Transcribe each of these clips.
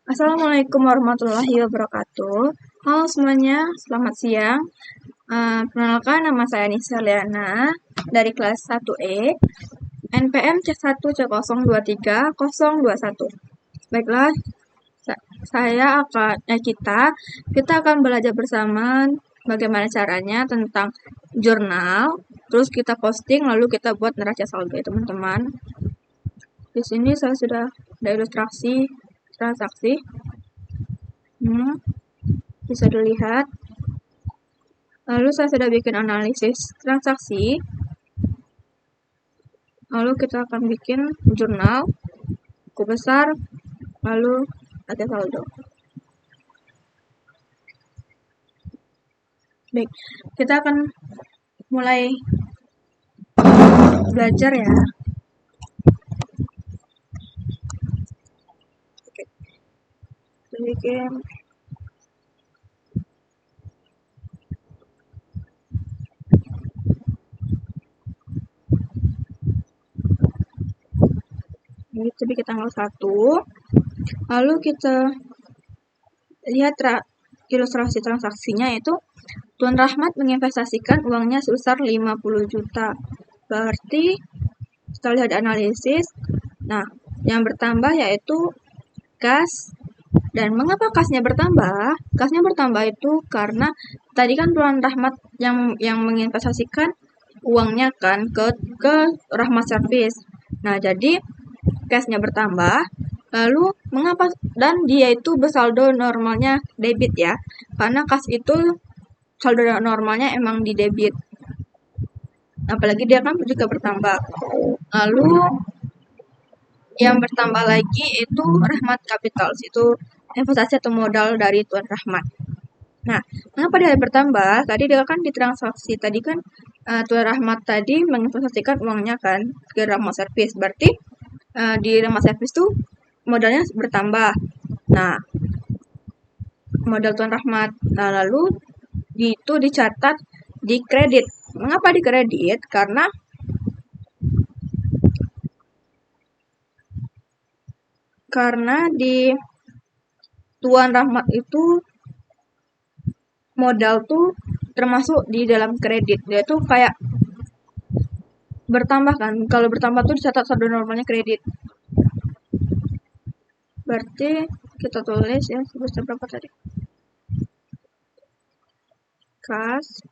Assalamualaikum warahmatullahi wabarakatuh. Halo semuanya, selamat siang. Perkenalkan, nama saya Nisa Liana dari kelas 1E, NPM C1C023021. Baiklah, kita akan belajar bersama bagaimana caranya tentang jurnal, terus kita posting, lalu kita buat neraca saldo ya teman-teman. Di sini saya sudah ada ilustrasi transaksi. Bisa dilihat. Lalu saya sudah bikin analisis transaksi. Lalu kita akan bikin jurnal, buku besar, lalu ada saldo. Baik, kita akan mulai belajar ya. Oke. Kita bikin kita bikin tanggal 1. Lalu kita lihat ilustrasi transaksinya, yaitu Tuan Rahmat menginvestasikan uangnya sebesar 50 juta. Berarti kita lihat analisis. Nah, yang bertambah yaitu kas. Dan mengapa kasnya bertambah? Kasnya bertambah itu karena tadi kan Tuan Rahmat yang menginvestasikan uangnya kan ke Rahmat Service. Nah, jadi kasnya bertambah. Lalu mengapa? Dan dia itu bersaldo normalnya debit ya. Karena kas itu saldo normalnya emang di debit. Apalagi dia kan juga bertambah. Lalu yang bertambah lagi itu Rahmat Capital, itu investasi atau modal dari Tuan Rahmat. Nah, mengapa dia bertambah? Tadi dia kan di transaksi tadi kan Tuan Rahmat tadi menginvestasikan uangnya kan ke Rahmat Service. Berarti di Rahmat Service tuh modalnya bertambah. Nah, modal Tuan Rahmat. Nah, lalu itu dicatat di kredit. Mengapa di kredit? Karena di Tuan Rahmat itu modal tuh termasuk di dalam kredit. Dia tuh kayak bertambah kan. Kalau bertambah tuh dicatat saldo normalnya kredit. Berarti kita tulis ya sebesar berapa tadi? Kas.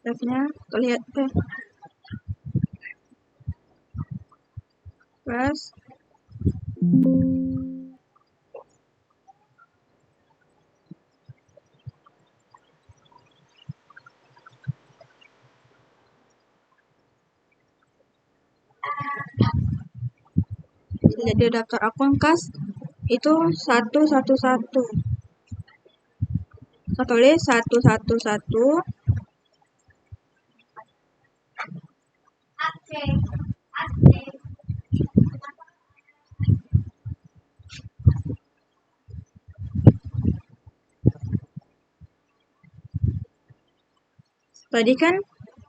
F-nya kita lihat deh. Kas. Jadi daftar akun kas itu 111. Kita tulis 111. Tadi kan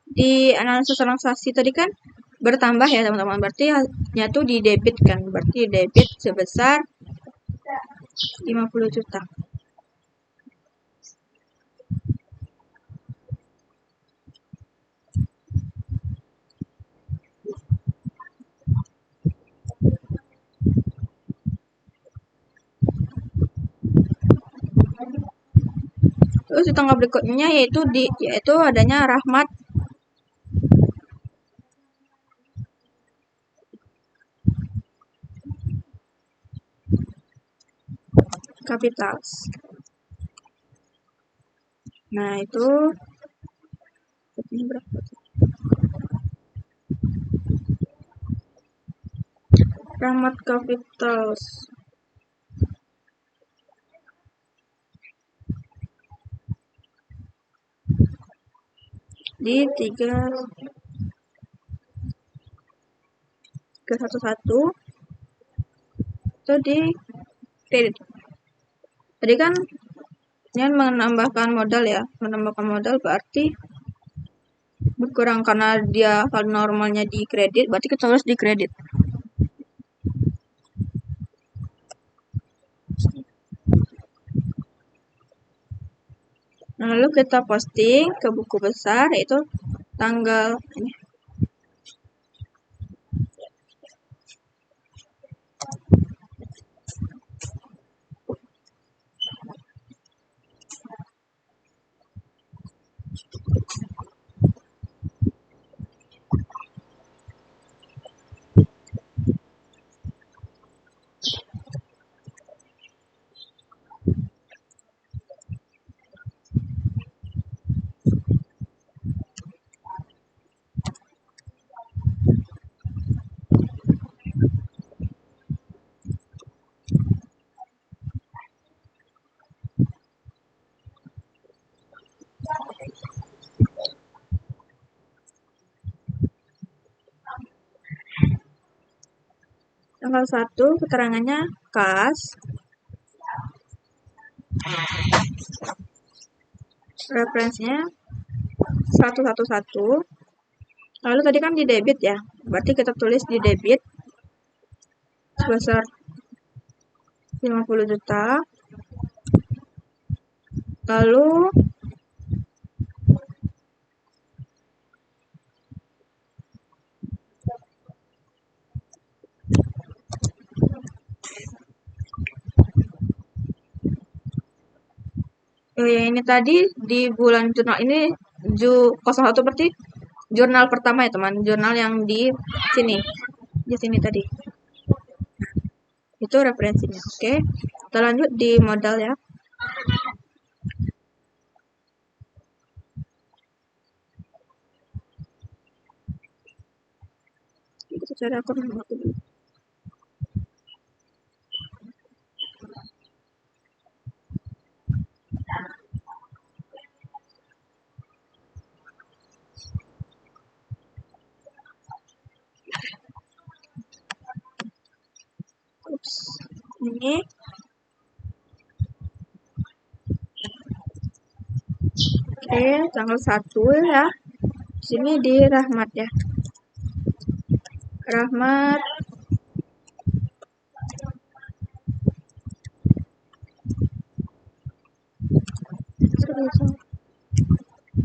di analisis transaksi tadi kan bertambah ya teman-teman. Berarti hasilnya tuh di debit kan. Berarti debit sebesar 50 juta. Terus di tanggal berikutnya yaitu adanya Rahmat Capitals. Nah, itu ini berapa? Rahmat Capitals. Di 311 itu di kredit. Tadi kan ini menambahkan modal ya, menambahkan modal berarti berkurang karena dia saldo normalnya di kredit, berarti kita harus di kredit. Lalu kita posting ke buku besar, yaitu tanggal ini. Tanggal 1 keterangannya kas, referensinya 111. Lalu tadi kan di debit ya, berarti kita tulis di debit sebesar 50 juta. Lalu ini tadi di bulan jurnal ini 01 berarti jurnal pertama ya teman, jurnal yang di sini tadi. Itu referensinya. Oke, kita lanjut di modal ya. Kita cari akun aku dulu. Ups, ini oke, tanggal 1 ya. Sini di Rahmat ya. Rahmat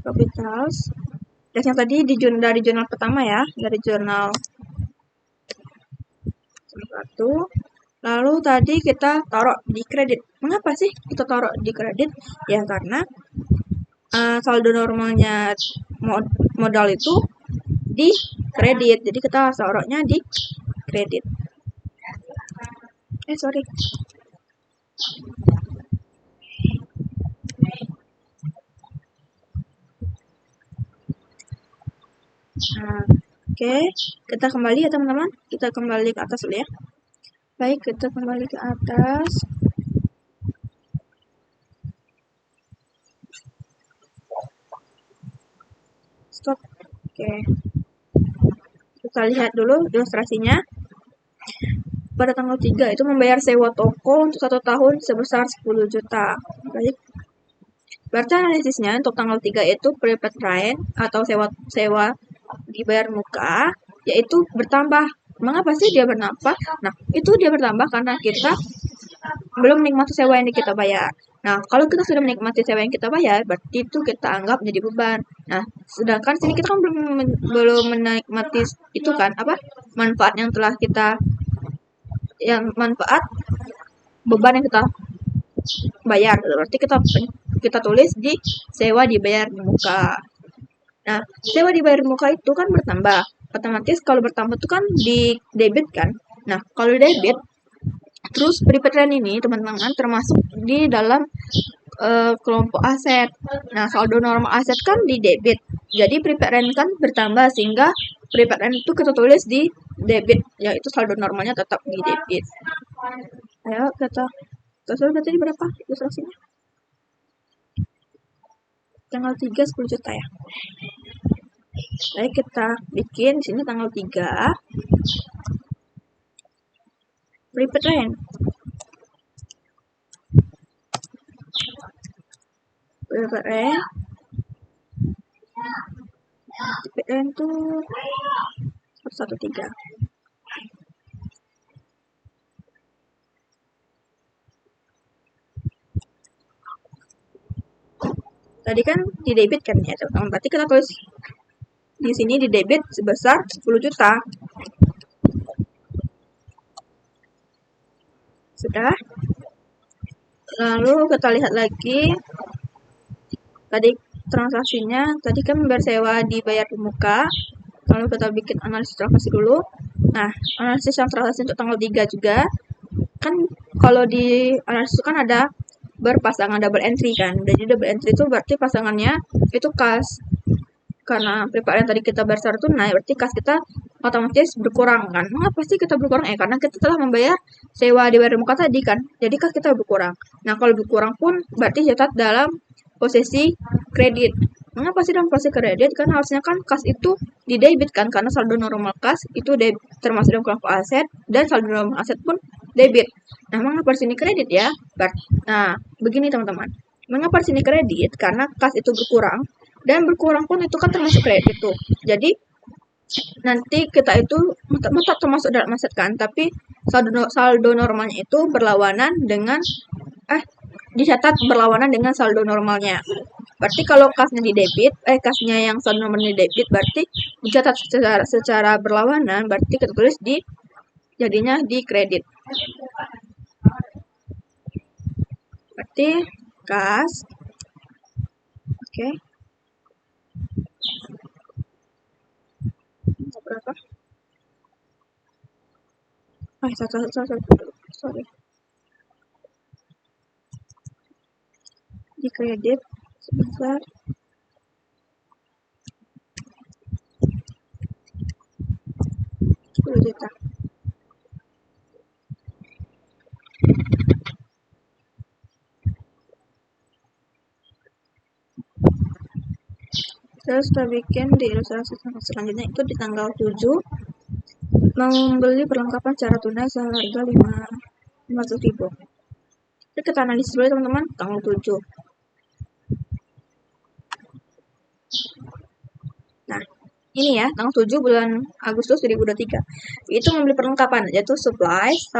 Capitals. Yang tadi dari jurnal pertama ya, dari jurnal 1. Lalu tadi kita taruh di kredit. Mengapa sih kita taruh di kredit? Ya karena saldo normalnya modal itu di kredit. Jadi kita taruhnya di kredit. Sorry. Nah, oke, kita kembali ya teman-teman. Kita kembali ke atas dulu ya. Baik, kita kembali ke atas. Stop. Oke. Kita lihat dulu ilustrasinya. Pada tanggal 3 itu membayar sewa toko untuk 1 tahun sebesar 10 juta. Baik. Berarti analisisnya untuk tanggal 3 itu prepaid rent atau sewa dibayar muka yaitu bertambah. Mengapa sih dia bertambah? Nah, itu dia bertambah karena kita belum menikmati sewa yang kita bayar. Nah, kalau kita sudah menikmati sewa yang kita bayar, berarti itu kita anggap menjadi beban. Nah, sedangkan sini kita kan belum menikmati itu kan manfaat yang telah manfaat beban yang kita bayar. Berarti kita tulis di sewa dibayar di muka. Nah, sewa dibayar di muka itu kan bertambah. Otomatis kalau bertambah itu kan di debit kan. Nah, kalau debit terus prepaid rent ini teman-teman termasuk di dalam kelompok aset. Nah, saldo normal aset kan di debit. Jadi prepaid rent kan bertambah sehingga prepaid rent itu kita tulis di debit, yaitu saldo normalnya tetap di debit. Ayo kita sudah tadi berapa ilustrasinya? Tanggal 3 10 juta ya. Baik, kita bikin di sini tanggal 3 prepaid rent. Prepaid rent. Prepaid rent itu 113. Tadi kan di debit kan ya teman-teman. Berarti kita tulis di sini di debit sebesar 10 juta. Sudah. Lalu kita lihat lagi. Tadi transaksinya, tadi kan membayar sewa dibayar di muka. Lalu kita bikin analisis transaksi dulu. Nah, analisis yang transaksi untuk tanggal 3 juga. Kan kalau di analisis kan ada berpasangan double entry kan. Jadi double entry itu berarti pasangannya itu kas. Karena prepaid yang tadi kita bayar secara tunai, berarti kas kita otomatis berkurang kan. Mengapa sih kita berkurang? Karena kita telah membayar sewa dibayar di muka tadi kan. Jadi kas kita berkurang. Nah, kalau berkurang pun berarti catat dalam posisi kredit. Mengapa sih dalam posisi kredit? Karena harusnya kan kas itu di debit kan, karena saldo normal kas itu termasuk dalam kelompok aset dan saldo normal aset pun debit. Nah, mengapa di sini kredit ya? Nah, begini teman-teman. Mengapa di sini kredit? Karena kas itu berkurang dan berkurang pun itu kan termasuk kredit tuh. Jadi nanti kita itu tetap termasuk dalam aset kan, tapi saldo normalnya itu berlawanan dengan dicatat berlawanan dengan saldo normalnya. Berarti kalau kasnya di debit, kasnya yang saldo normalnya di debit, berarti dicatat secara berlawanan, berarti kita tulis di jadinya di kredit. Berarti kas, oke. Berapa? Sorry. Di kredit sebesar 10 juta. Terus kita bikin di ilustrasi selanjutnya itu di tanggal 7 membeli perlengkapan secara tunai seharga 500.000. Jadi kita analisis dulu teman-teman tanggal 7. Nah, ini ya, tanggal 7 bulan Agustus 2023. Itu membeli perlengkapan, yaitu supplies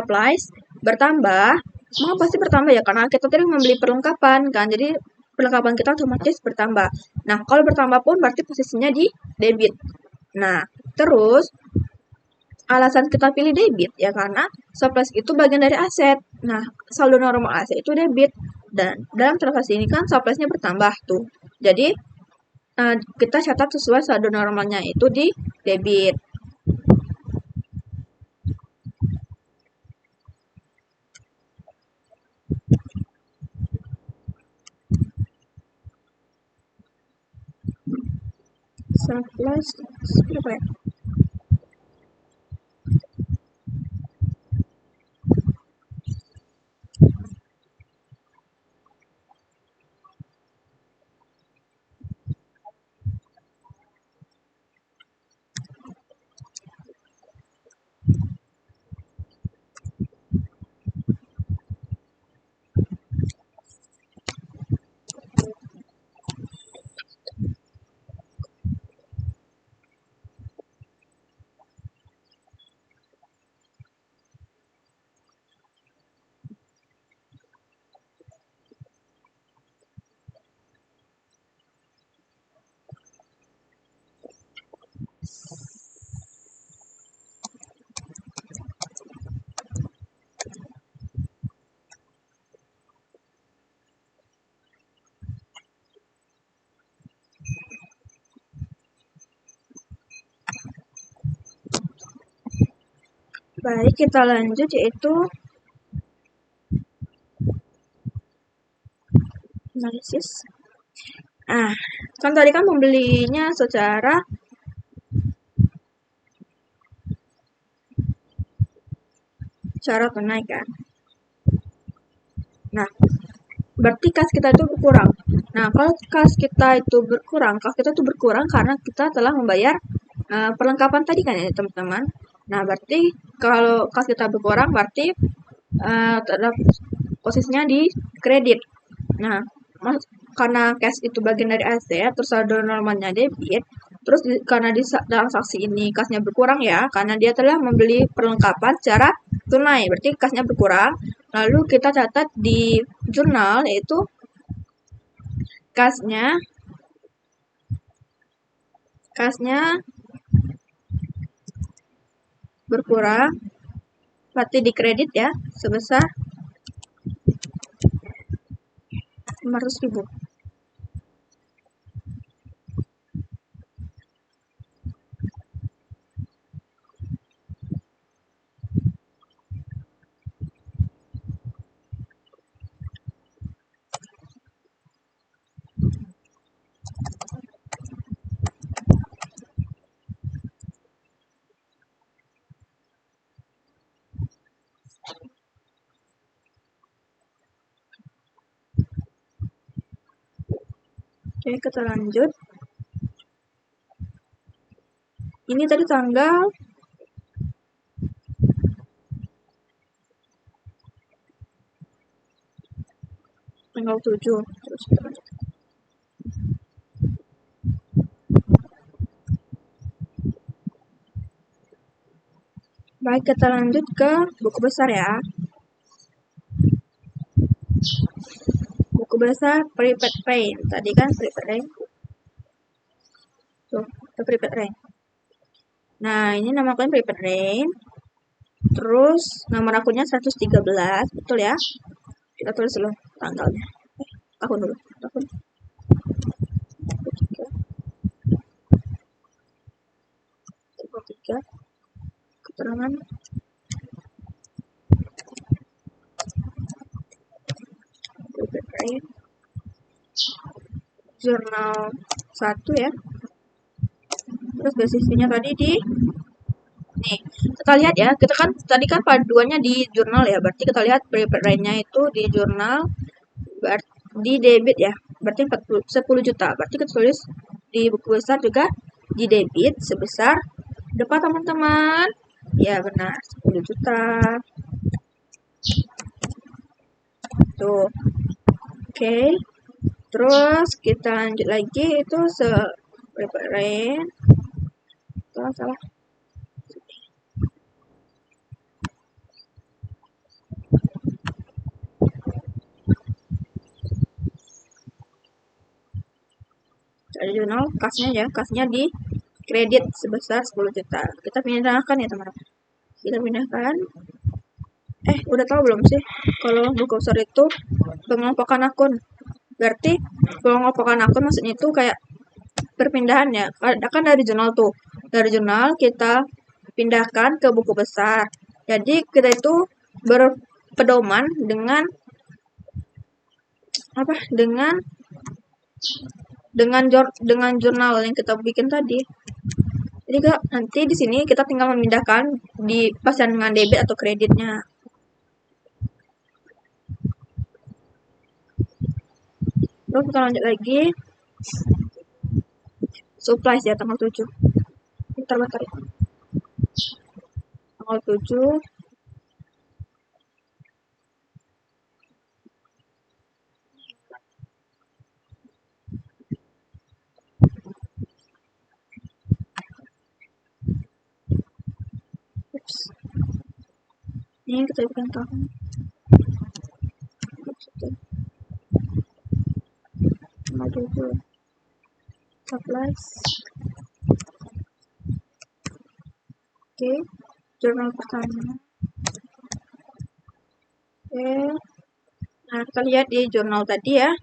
bertambah. Mengapa sih bertambah ya? Karena kita tadi membeli perlengkapan kan. Jadi perlengkapan kita otomatis bertambah. Nah, kalau bertambah pun berarti posisinya di debit. Nah, terus alasan kita pilih debit ya karena supplies itu bagian dari aset. Nah, saldo normal aset itu debit dan dalam transaksi ini kan suppliesnya bertambah tuh. Jadi kita catat sesuai saldo normalnya itu di debit. Surplus berapa ya? Baik, kita lanjut yaitu analisis. Kan tadi kan membelinya secara tunai kan. Nah, berarti kas kita itu berkurang. Nah, kalau kas kita itu berkurang karena kita telah membayar perlengkapan tadi kan ya teman-teman. Nah, berarti kalau kas kita berkurang berarti posisinya di kredit. Nah, karena cash itu bagian dari aset, terus saldo normalnya debit, terus karena di transaksi ini kasnya berkurang ya, karena dia telah membeli perlengkapan secara tunai, berarti kasnya berkurang. Lalu kita catat di jurnal yaitu kasnya berkurang, berarti dikredit ya sebesar 500.000. Oke, kita lanjut. Ini tadi tanggal 7. Terus kita lanjut. Baik, kita lanjut ke buku besar ya. Buku besar prepaid rent. Tadi kan prepaid rent. Tuh, itu prepaid rent. Nah, ini namakan prepaid rent. Terus nomor akunnya 113, betul ya? Kita tulis dulu tanggalnya. Tahun dulu. Tahun. 3. Keterangan prepaid rent. Jurnal 1 ya. Terus basisnya tadi di nih, kita lihat ya, kita kan tadi kan paduannya di jurnal ya, berarti kita lihat prepaid rent-nya itu di jurnal di debit ya, berarti 10 juta. Berarti kita tulis di buku besar juga di debit sebesar berapa teman-teman? Ya benar, 10 juta. Tuh. Oke. Terus kita lanjut lagi itu prepaid rent. Salah. Ada jurnal kasnya di kredit sebesar 10 juta. Kita pindahkan ya teman-teman. Kita pindahkan. Udah tahu belum sih kalau buku besar itu pengelompokan akun? Berarti pengelompokan akun maksudnya itu kayak perpindahan ya. Kan dari jurnal tuh. Dari jurnal kita pindahkan ke buku besar. Jadi kita itu berpedoman dengan apa? Dengan jurnal yang kita bikin tadi. Jadi nanti di sini kita tinggal memindahkan di pasang dengan debit atau kreditnya. Terus kita lanjut lagi. Supplies ya tanggal 7. Bentar. Tanggal 7. Ini kita bukan tahun. Tanggal 7. Supplies. Oke, jurnal pertama. Oke. Nah, kita lihat di jurnal tadi ya.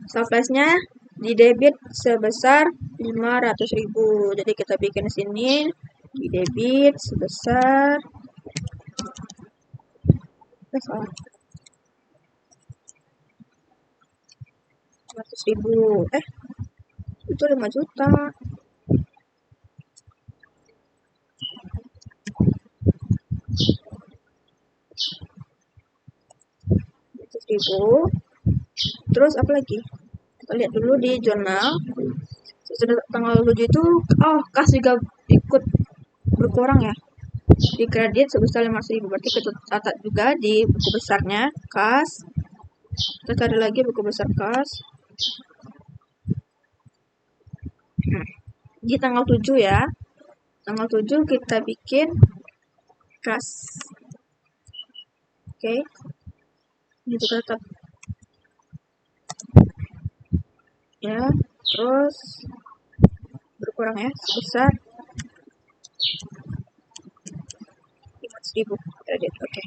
Supplies-nya di debit sebesar 500.000. Jadi kita bikin sini di debit sebesar 500.000. Itu 5 juta. Terus apa lagi? Kita lihat dulu di jurnal. Sudah tanggal 7 itu, kas juga ikut berkurang ya. Di kredit sebesar 500.000. Berarti kita catat juga di buku besarnya kas. Kita cari lagi buku besar kas. Di tanggal 7 ya. Tanggal 7 kita bikin kas. Oke. Ini juga tetap ya, terus berkurang ya sebesar 500.000 kredit. Oke.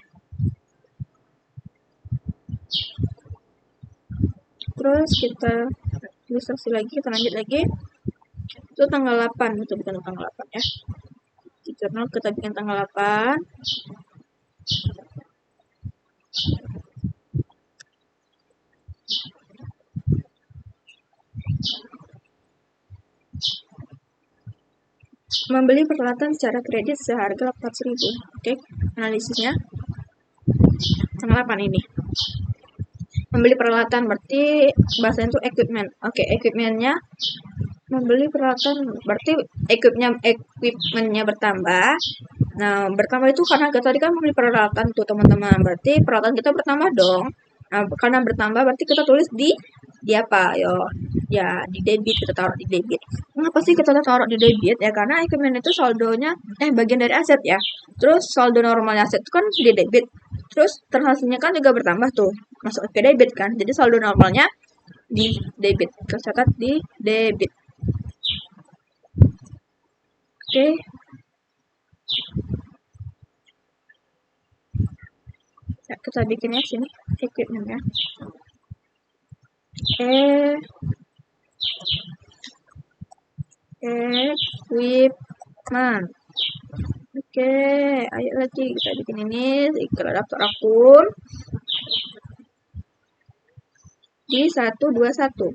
Terus kita ilustrasi lagi, kita lanjut lagi. Itu tanggal 8, itu bukan tanggal 8 ya. Di jurnal kita bikin tanggal 8. Membeli peralatan secara kredit seharga 400.000. Oke, analisisnya tanggal 8 ini. Membeli peralatan berarti bahasanya itu equipment. Oke, equipmentnya membeli peralatan berarti equipmentnya bertambah. Nah, bertambah itu karena kita tadi kan membeli peralatan tuh teman-teman. Berarti peralatan kita bertambah dong. Nah, karena bertambah berarti kita tulis di apa? Yo, ya di debit, kita taruh di debit. Kenapa sih kita taruh di debit? Ya karena equipment itu saldonya bagian dari aset ya. Terus saldo normalnya aset itu kan di debit. Terus transaksinya kan juga bertambah tuh, masuk ke debit kan. Jadi saldo normalnya di debit. Kita catat di debit. Oke. Ya, kita bikinnya sini equipmentnya. Equipment. Oke, ayo lagi kita bikin ini ke daftar akun di 121.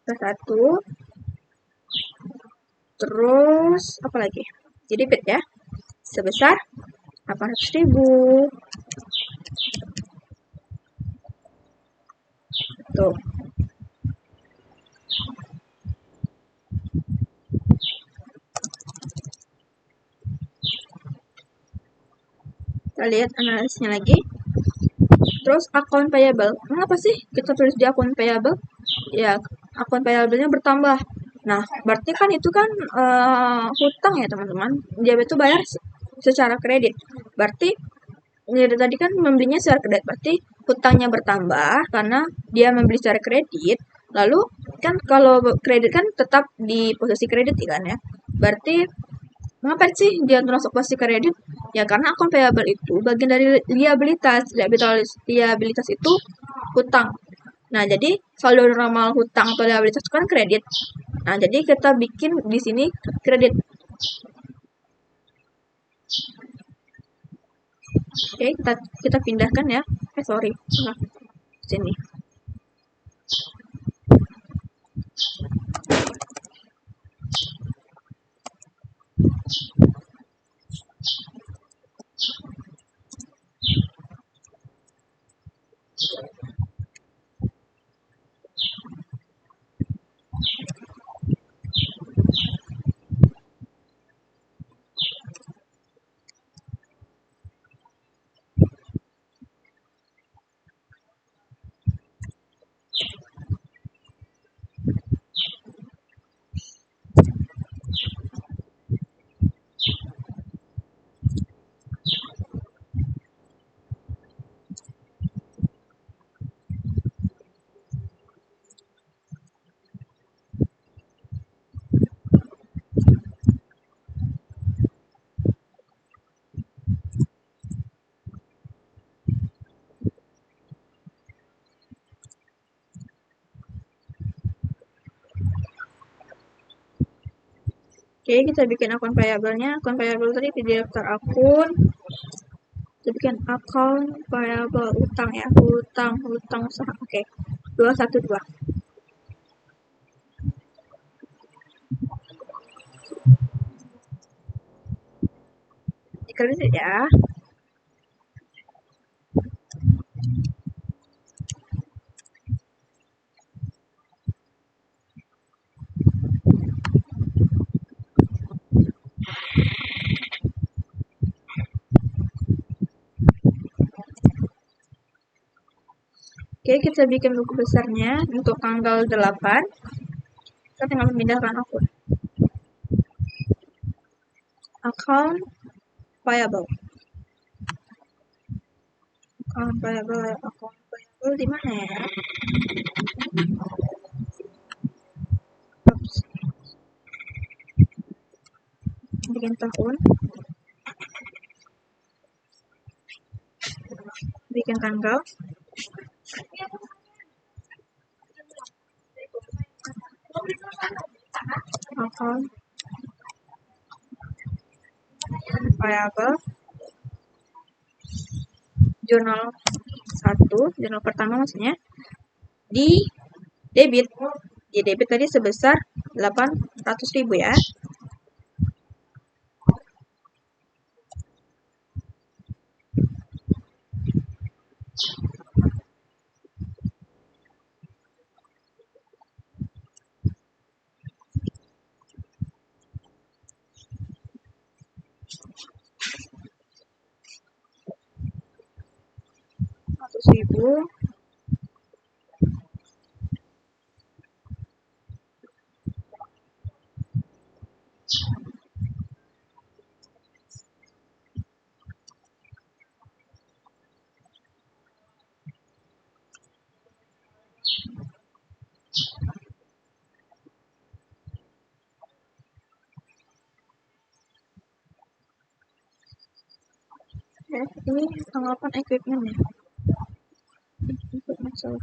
1. Terus apa lagi? Jadi debit ya. Sebesar 800.000. Tuh. Kita lihat analisisnya lagi. Terus account payable. Kenapa sih kita tulis di account payable? Ya, account payable-nya bertambah. Nah, berarti kan itu kan hutang ya teman-teman. Dia itu bayar secara kredit. Berarti ya, tadi kan membelinya secara kredit. Berarti hutangnya bertambah karena dia membeli secara kredit. Lalu kan kalau kredit kan tetap di posisi kredit kan ya. Berarti mengapa sih dia masuk posisi kredit? Ya karena akun payable itu bagian dari liabilitas. Liabilitas itu hutang. Nah, jadi saldo normal hutang atau liabilitas itu kan kredit. Nah, jadi kita bikin di sini kredit. Oke, kita pindahkan ya. Sorry. Nah, sini. Oke, kita bikin akun payable-nya. Akun payable tadi di daftar akun. Kita bikin akun payable utang ya. Utang usaha. Oke. 212. Dikredit ya. Oke, kita bikin buku besarnya untuk tanggal 8. Kita tinggal memindahkan akun. Account payable. Account payable. Di mana ya? Ups, bikin tahun, bikin tanggal, account, variable, jurnal 1, jurnal pertama maksudnya, di debit. Di debit tadi sebesar 800.000 ya. Ribu ini tanggapan equipment ya. Equipment salah.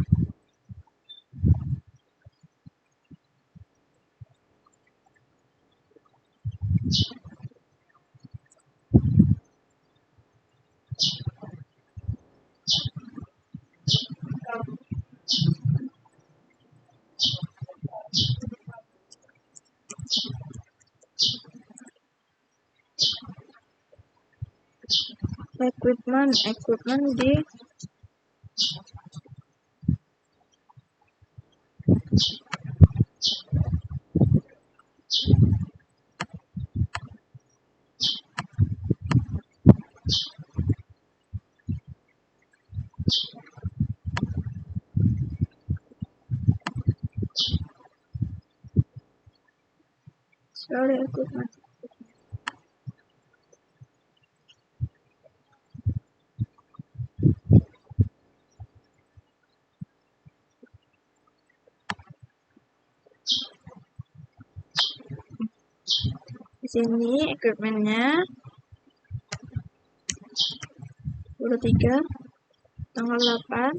Equipment di sorry equipment. Di sini equipmentnya 23 tanggal 8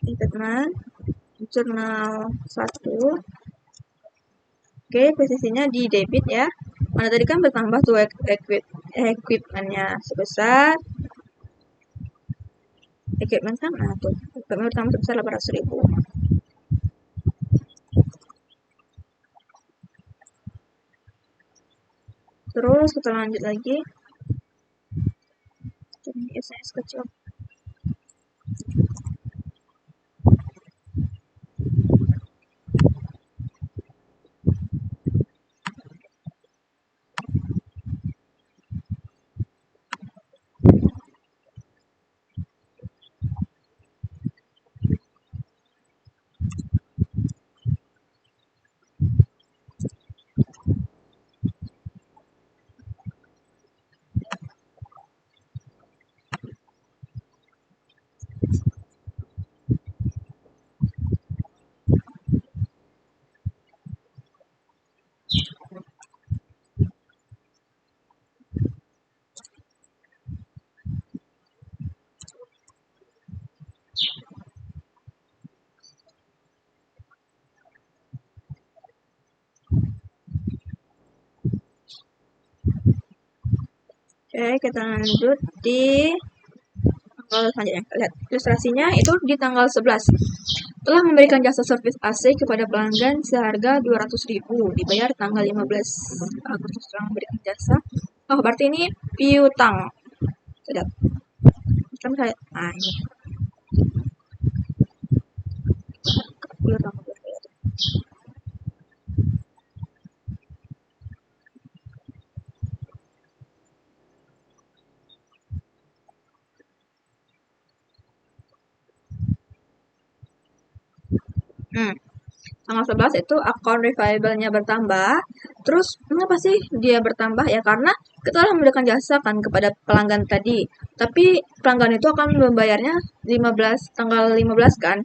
equipment jurnal 1. Oke, posisinya di debit ya. Mana tadi kan bertambah tuh equipmentnya sebesar equipment kan, nah tuh equipment bertambah sebesar 800.000. Terus kita lanjut lagi. Ini SMS kecil. Oke, kita lanjut di tanggal selanjutnya. Lihat ilustrasinya itu di tanggal 11. Telah memberikan jasa servis AC kepada pelanggan seharga 200.000, dibayar tanggal 15 Agustus setelah memberikan jasa. Oh, berarti ini piutang. Sudah. Kan kayak ini. Piutang. Tanggal 11 itu account receivable-nya bertambah. Terus kenapa sih dia bertambah ya? Karena kita telah memberikan jasa kan kepada pelanggan tadi, tapi pelanggan itu akan membayarnya tanggal 15 kan,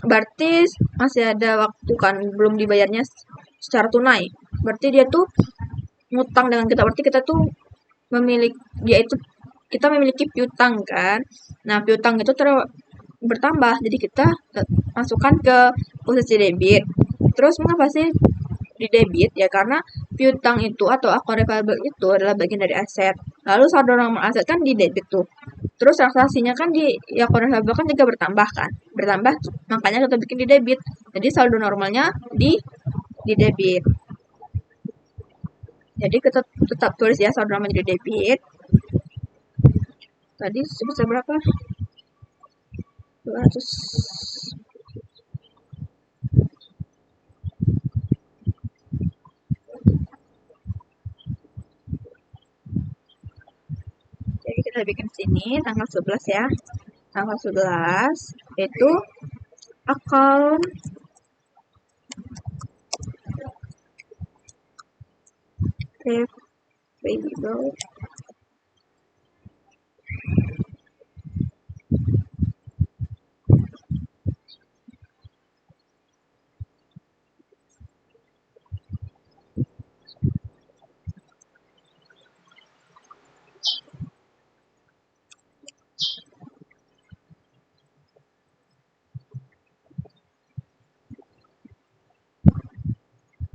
berarti masih ada waktu kan belum dibayarnya secara tunai, berarti dia tuh ngutang dengan kita, berarti kita tuh kita memiliki piutang kan. Nah, piutang itu bertambah, jadi kita masukkan ke posisi debit. Terus mengapa sih di debit? Ya karena piutang itu atau akun receivable itu adalah bagian dari aset. Lalu saldo normal aset kan di debit tuh. Terus transaksinya kan di akun receivable kan juga bertambah kan. Bertambah, makanya kita bikin di debit. Jadi saldo normalnya di debit. Jadi kita tetap tulis ya saldo normalnya di debit. Tadi sebesar berapa? 200. Jadi kita bikin sini tanggal 11 ya. Tanggal 11 itu akun receivable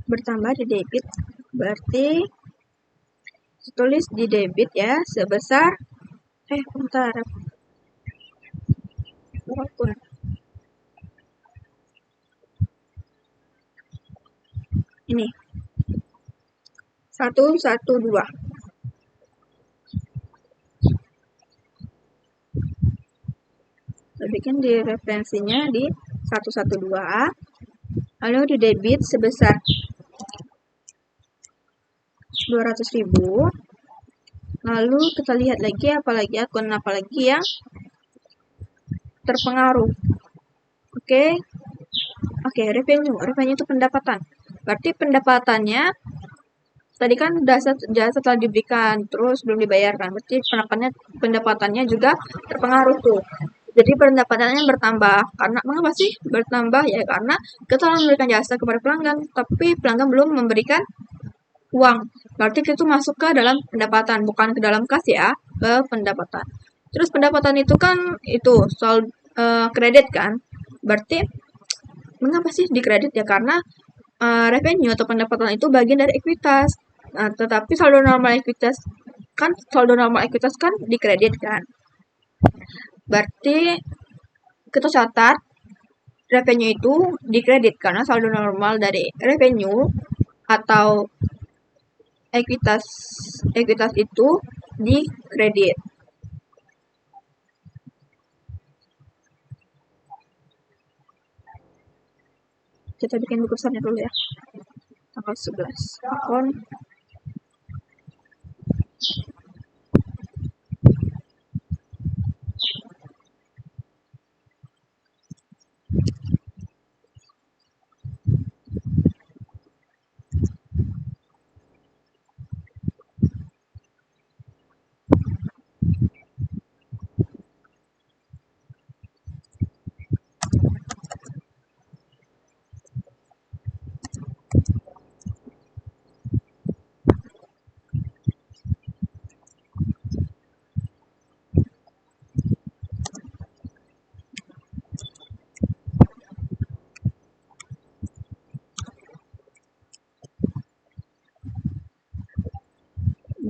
bertambah di debit, berarti tulis di debit ya sebesar bentar walaupun ini 112. Kita bikin di referensinya di 112, lalu di debit sebesar 200.000. Lalu kita lihat lagi akun apalagi yang terpengaruh. Oke, revenue itu pendapatan. Berarti pendapatannya tadi kan jasa telah diberikan, terus belum dibayarkan. Berarti pendapatannya juga terpengaruh tuh. Jadi pendapatannya bertambah. Karena mengapa sih bertambah? Ya karena kita telah memberikan jasa kepada pelanggan, tapi pelanggan belum memberikan uang. Berarti itu masuk ke dalam pendapatan, bukan ke dalam kas ya, ke pendapatan. Terus pendapatan itu kan soal kredit kan. Berarti mengapa sih dikredit? Ya karena revenue atau pendapatan itu bagian dari ekuitas. Nah, tetapi saldo normal ekuitas kan dikredit kan. Berarti kita catat revenue itu dikredit karena saldo normal dari revenue atau ekuitas itu dikredit. Kita bikin buku besarnya dulu ya. Tanggal 11. Akun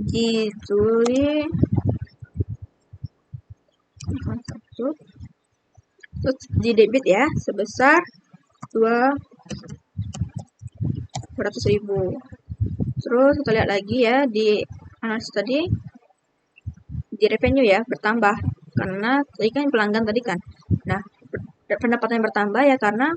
ditulis terus di debit ya sebesar 200.000. Terus kita lihat lagi ya di analisis tadi di revenue ya bertambah karena tadi kan pelanggan tadi kan. Nah, pendapatan yang bertambah ya karena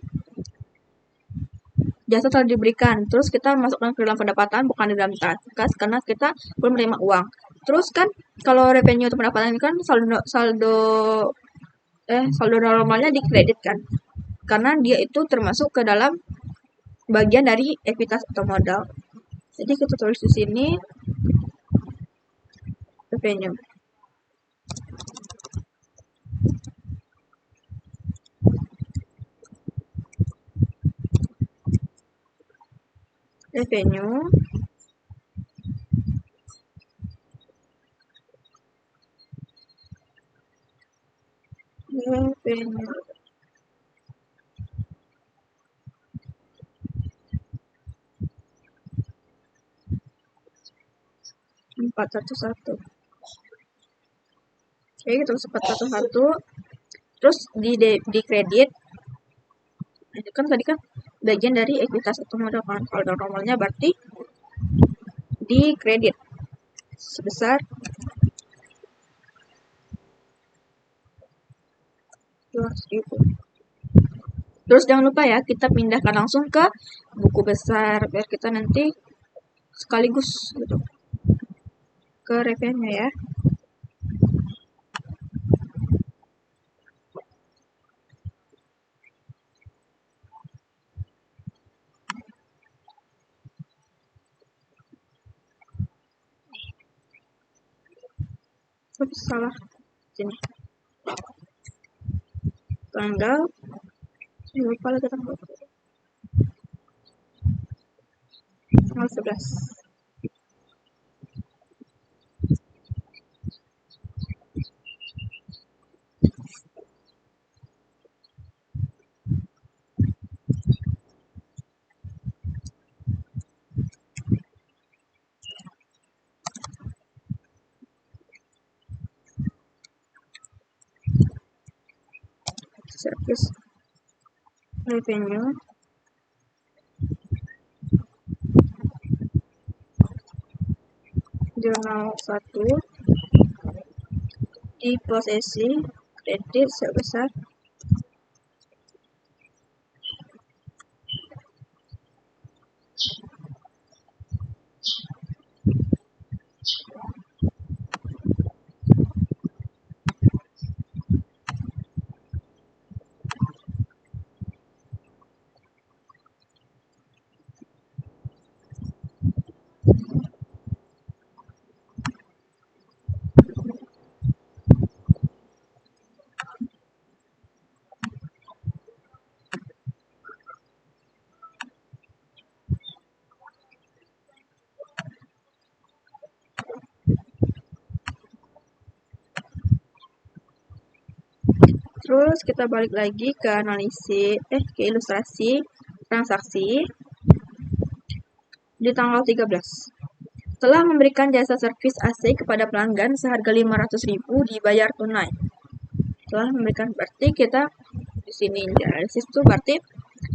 jasa telah diberikan. Terus kita masukkan ke dalam pendapatan bukan di dalam kas karena kita belum menerima uang. Terus kan kalau revenue atau pendapatan ini kan saldo normalnya dikredit kan. Karena dia itu termasuk ke dalam bagian dari ekuitas atau modal. Jadi kita tulis di sini revenue. Revenue revenue 411. Oke, gitu 411. Terus di kredit. Itu kan tadi kan bagian dari ekuitas atau modal kan. Kalau normalnya berarti di kredit sebesar 200.000. Terus jangan lupa ya, kita pindahkan langsung ke buku besar biar kita nanti sekaligus gitu ke revenue ya. Ups, salah sini tanggal, lupa lagi tanggal 11. Service revenue jurnal 1 di posisi kredit sebesar 'Terus kita balik lagi ke ke ilustrasi transaksi di tanggal 13. Setelah memberikan jasa servis AC kepada pelanggan seharga 500.000 dibayar tunai. Setelah memberikan, berarti kita di sini analisis itu berarti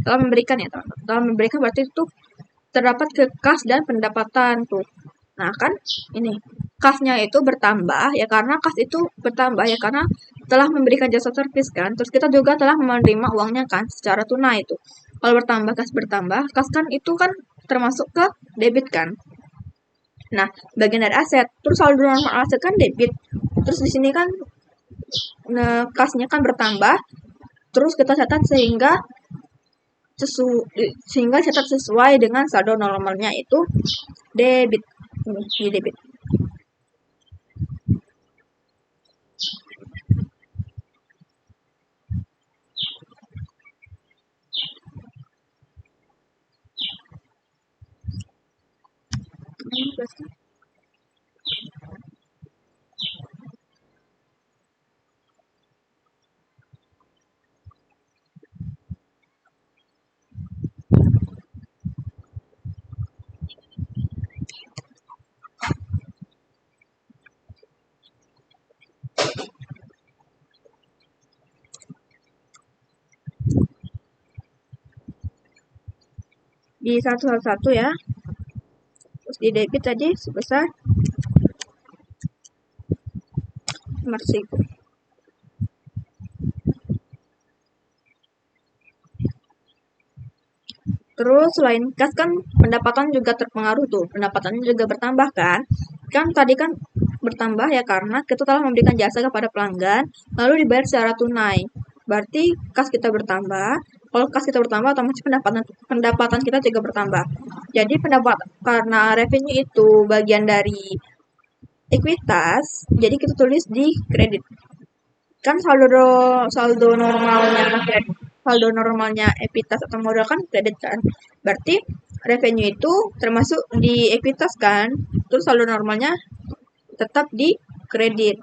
telah memberikan ya teman-teman. Telah memberikan berarti itu terdapat ke kas dan pendapatan tuh. Nah kan ini kasnya itu bertambah ya karena kas itu bertambah ya karena telah memberikan jasa servis kan. Terus kita juga telah menerima uangnya kan secara tunai itu. Kalau bertambah kas kan itu kan termasuk ke debit kan. Nah, bagian dari aset. Terus saldo normal aset kan debit. Terus di sini kan kasnya kan bertambah. Terus kita catat sehingga catat sesuai dengan saldo normalnya itu debit. Ini debit. Di 111 ya. Terus di debit tadi sebesar 500.000. Terus selain kas kan pendapatan juga terpengaruh tuh. Pendapatannya juga bertambah kan. Kan tadi kan bertambah ya karena kita telah memberikan jasa kepada pelanggan lalu dibayar secara tunai. Berarti kas kita bertambah. Kalau kas kita bertambah otomatis pendapatan kita juga bertambah. Jadi karena revenue itu bagian dari ekuitas, jadi kita tulis di kredit. Kan saldo normalnya saldo normalnya ekuitas atau modal kan kredit kan. Berarti revenue itu termasuk di ekuitas kan. Terus saldo normalnya tetap di kredit.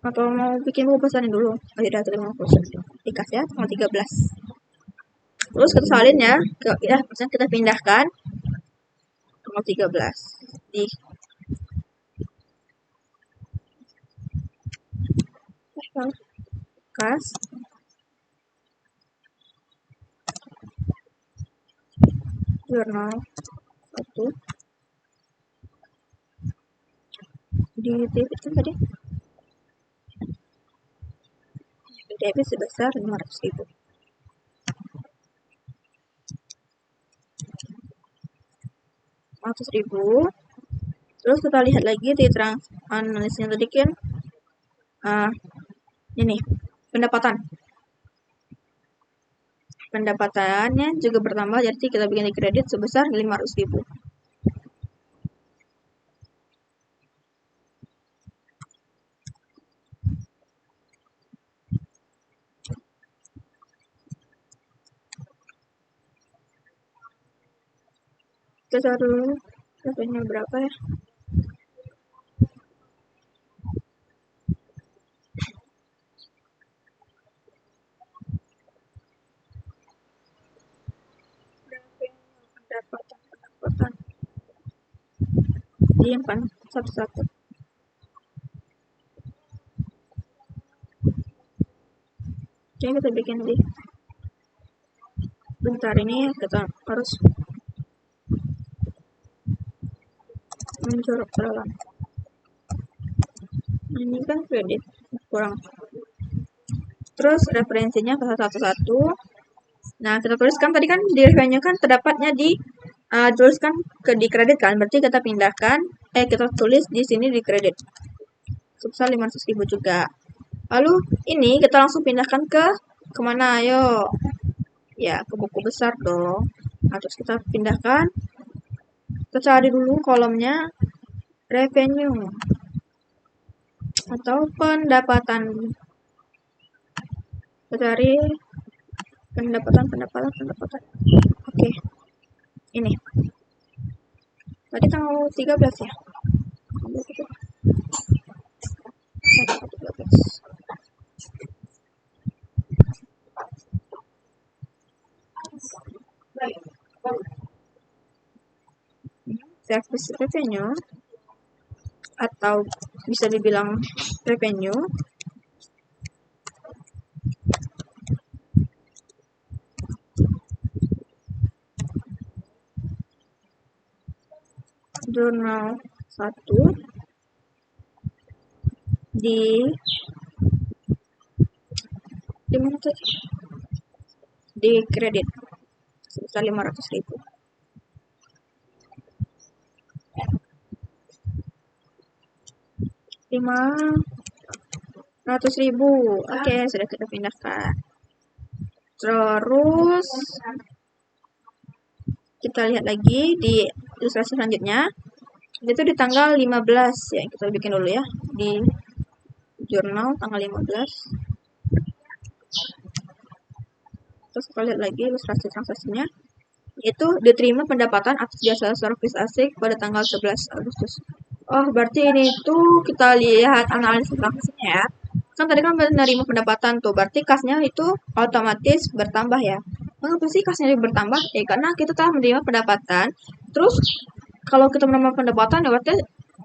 Atau mau bikin buku pesanin dulu? Oh ya, terima kasih. Dikasih ya, tanggal 13. Terus kita salin ya, kita pindahkan tanggal 13 di kas jurnal 1 di debit kan tadi debit sebesar 500.000. Terus kita lihat lagi di analisnya tadi kan ini pendapatannya juga bertambah, jadi kita bikin di kredit sebesar 500.000. Kita cari dulu revenue berapa ya. Pendapatan diimpan satu-satu. Oke, kita bikin di bentar ini kita harus menjorok ke dalam. Ini kan kredit kurang. Terus referensinya ke satu-satu. Nah, kita tuliskan tadi kan di revenue kan terdapatnya di tuliskan di kredit kan, berarti kita pindahkan kita tulis di sini di kredit sebesar 500.000 juga. Lalu ini kita langsung pindahkan ke kemana? Ayo ya, ke buku besar dong. Nah, terus kita pindahkan, kita cari dulu kolomnya revenue atau pendapatan. Kita cari pendapatan. Oke. Ini. Tadi tanggal 13 ya. Service revenue atau bisa dibilang revenue jurnal 1 di mana tadi? Di kredit sebesar 500.000. Oke, sudah kita pindahkan. Terus kita lihat lagi di ilustrasi selanjutnya. Itu di tanggal 15 ya, kita bikin dulu ya di jurnal tanggal 15. Terus kita lihat lagi ilustrasi transaksinya. Itu diterima pendapatan atas jasa servis asik pada tanggal 11 Agustus. Oh, berarti ini tuh kita lihat analisis transaksinya ya. Kan tadi kan menerima pendapatan tuh, berarti kasnya itu otomatis bertambah ya. Kenapa sih kasnya bertambah? Karena kita telah menerima pendapatan. Terus kalau kita menerima pendapatan ya berarti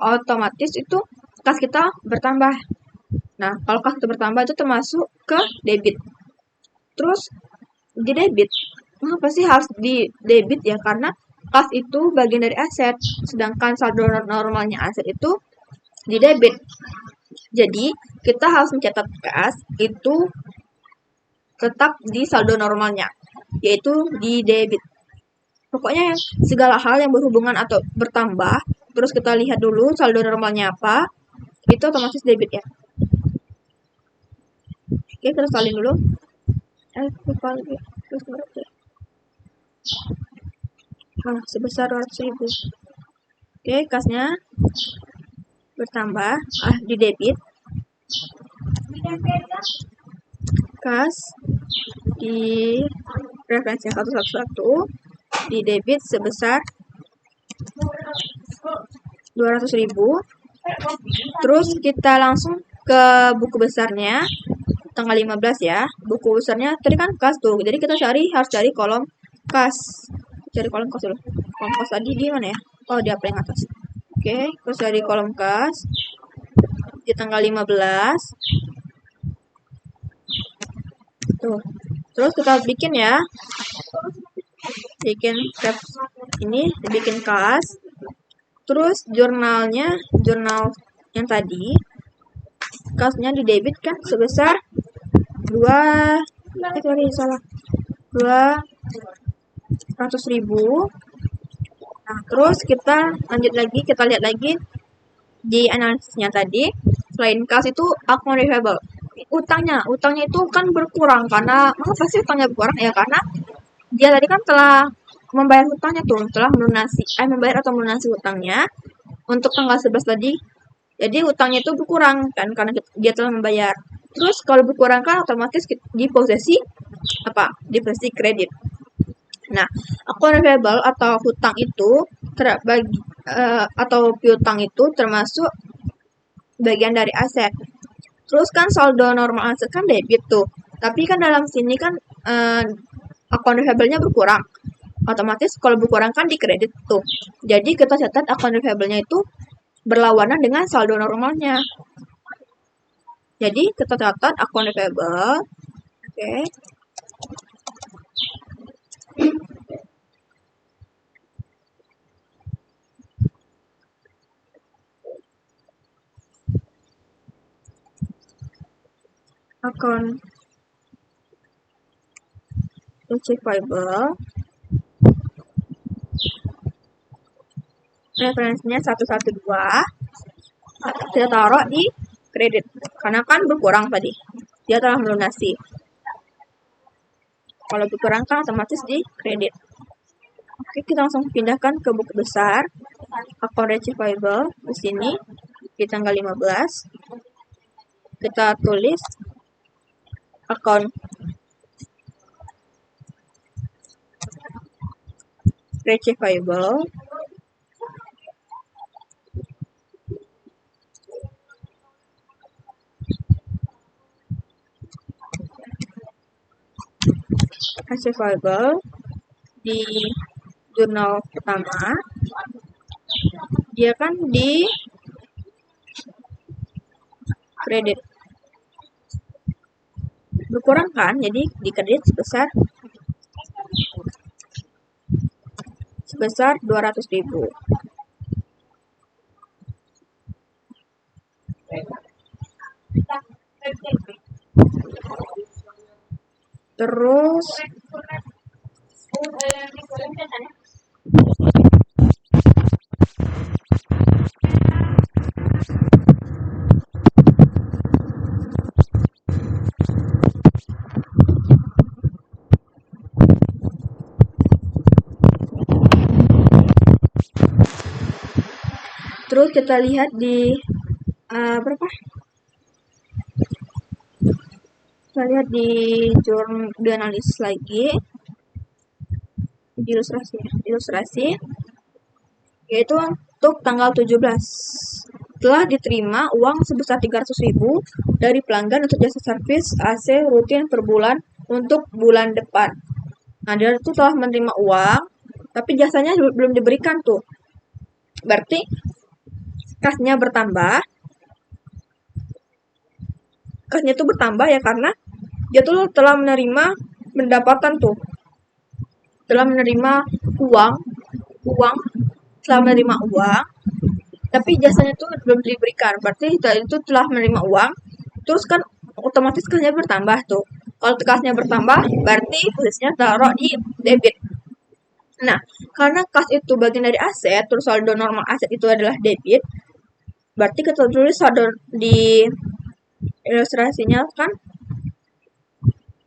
otomatis itu kas kita bertambah. Nah, kalau kas kita bertambah itu termasuk ke debit. Terus di debit, kenapa sih harus di debit ya? Karena kas itu bagian dari aset, sedangkan saldo normalnya aset itu di debit. Jadi, kita harus mencatat kas itu tetap di saldo normalnya, yaitu di debit. Pokoknya segala hal yang berhubungan atau bertambah, terus kita lihat dulu saldo normalnya apa, itu otomatis debit ya. Oke, kita salin dulu. Lupa lagi. Terus berarti. sebesar 200.000. Oke, kasnya bertambah, di debit. Kas di referensi 111 di debit sebesar 200.000. Terus kita langsung ke buku besarnya tanggal 15 ya. Buku besarnya tadi kan kas tuh. Jadi kita harus cari kolom kas. Cari kolom kas dulu. Kolom kas tadi di mana ya? Oh, di paling atas. Oke, terus cari kolom kas di tanggal 15. Tuh. Terus kita bikin ya. Bikin tab ini, bikin kas. Terus jurnal yang tadi kasnya di debit kan sebesar 200.000. Nah, terus kita lanjut lagi, kita lihat lagi di analisisnya tadi. Selain kas itu account receivable. Utangnya itu kan berkurang karena mengapa sih utangnya berkurang? Ya karena dia tadi kan telah membayar hutangnya tuh, telah membayar atau melunasi hutangnya untuk tanggal 11 tadi. Jadi hutangnya itu berkurang kan karena dia telah membayar. Terus kalau berkurang kan otomatis di posisi kredit. Nah, account receivable atau hutang itu atau piutang itu termasuk bagian dari aset. Terus kan saldo normal aset kan debit tuh. Tapi kan dalam sini kan account receivable-nya berkurang. Otomatis kalau berkurang kan di kredit tuh. Jadi kita catat account receivable-nya itu berlawanan dengan saldo normalnya. Jadi kita catat account receivable. Oke. Account receivable referensinya 112 kita taruh di kredit karena kan berkurang tadi, dia telah melunasi. Kalau berkurang kan otomatis di kredit. Oke, kita langsung pindahkan ke buku besar account receivable di sini di tanggal 15. Kita tulis account receivable di jurnal pertama. Dia kan di kredit berkurang kan, jadi di kredit sebesar 200.000. Terus kita lihat di kita lihat di analisis lagi di ilustrasi yaitu untuk tanggal 17 telah diterima uang sebesar 300.000 dari pelanggan untuk jasa servis AC rutin per bulan untuk bulan depan. Nah, dia itu telah menerima uang tapi jasanya belum diberikan tuh. Berarti kasnya bertambah. Kasnya itu bertambah ya karena dia tuh telah menerima pendapatan tuh. Telah menerima uang, telah menerima uang, tapi jasanya itu belum diberikan. Berarti itu telah menerima uang, terus kan otomatis kasnya bertambah tuh. Kalau kasnya bertambah, berarti posisinya taruh di debit. Nah, karena kas itu bagian dari aset, terus saldo normal aset itu adalah debit, berarti kita tulis saldo di ilustrasinya kan,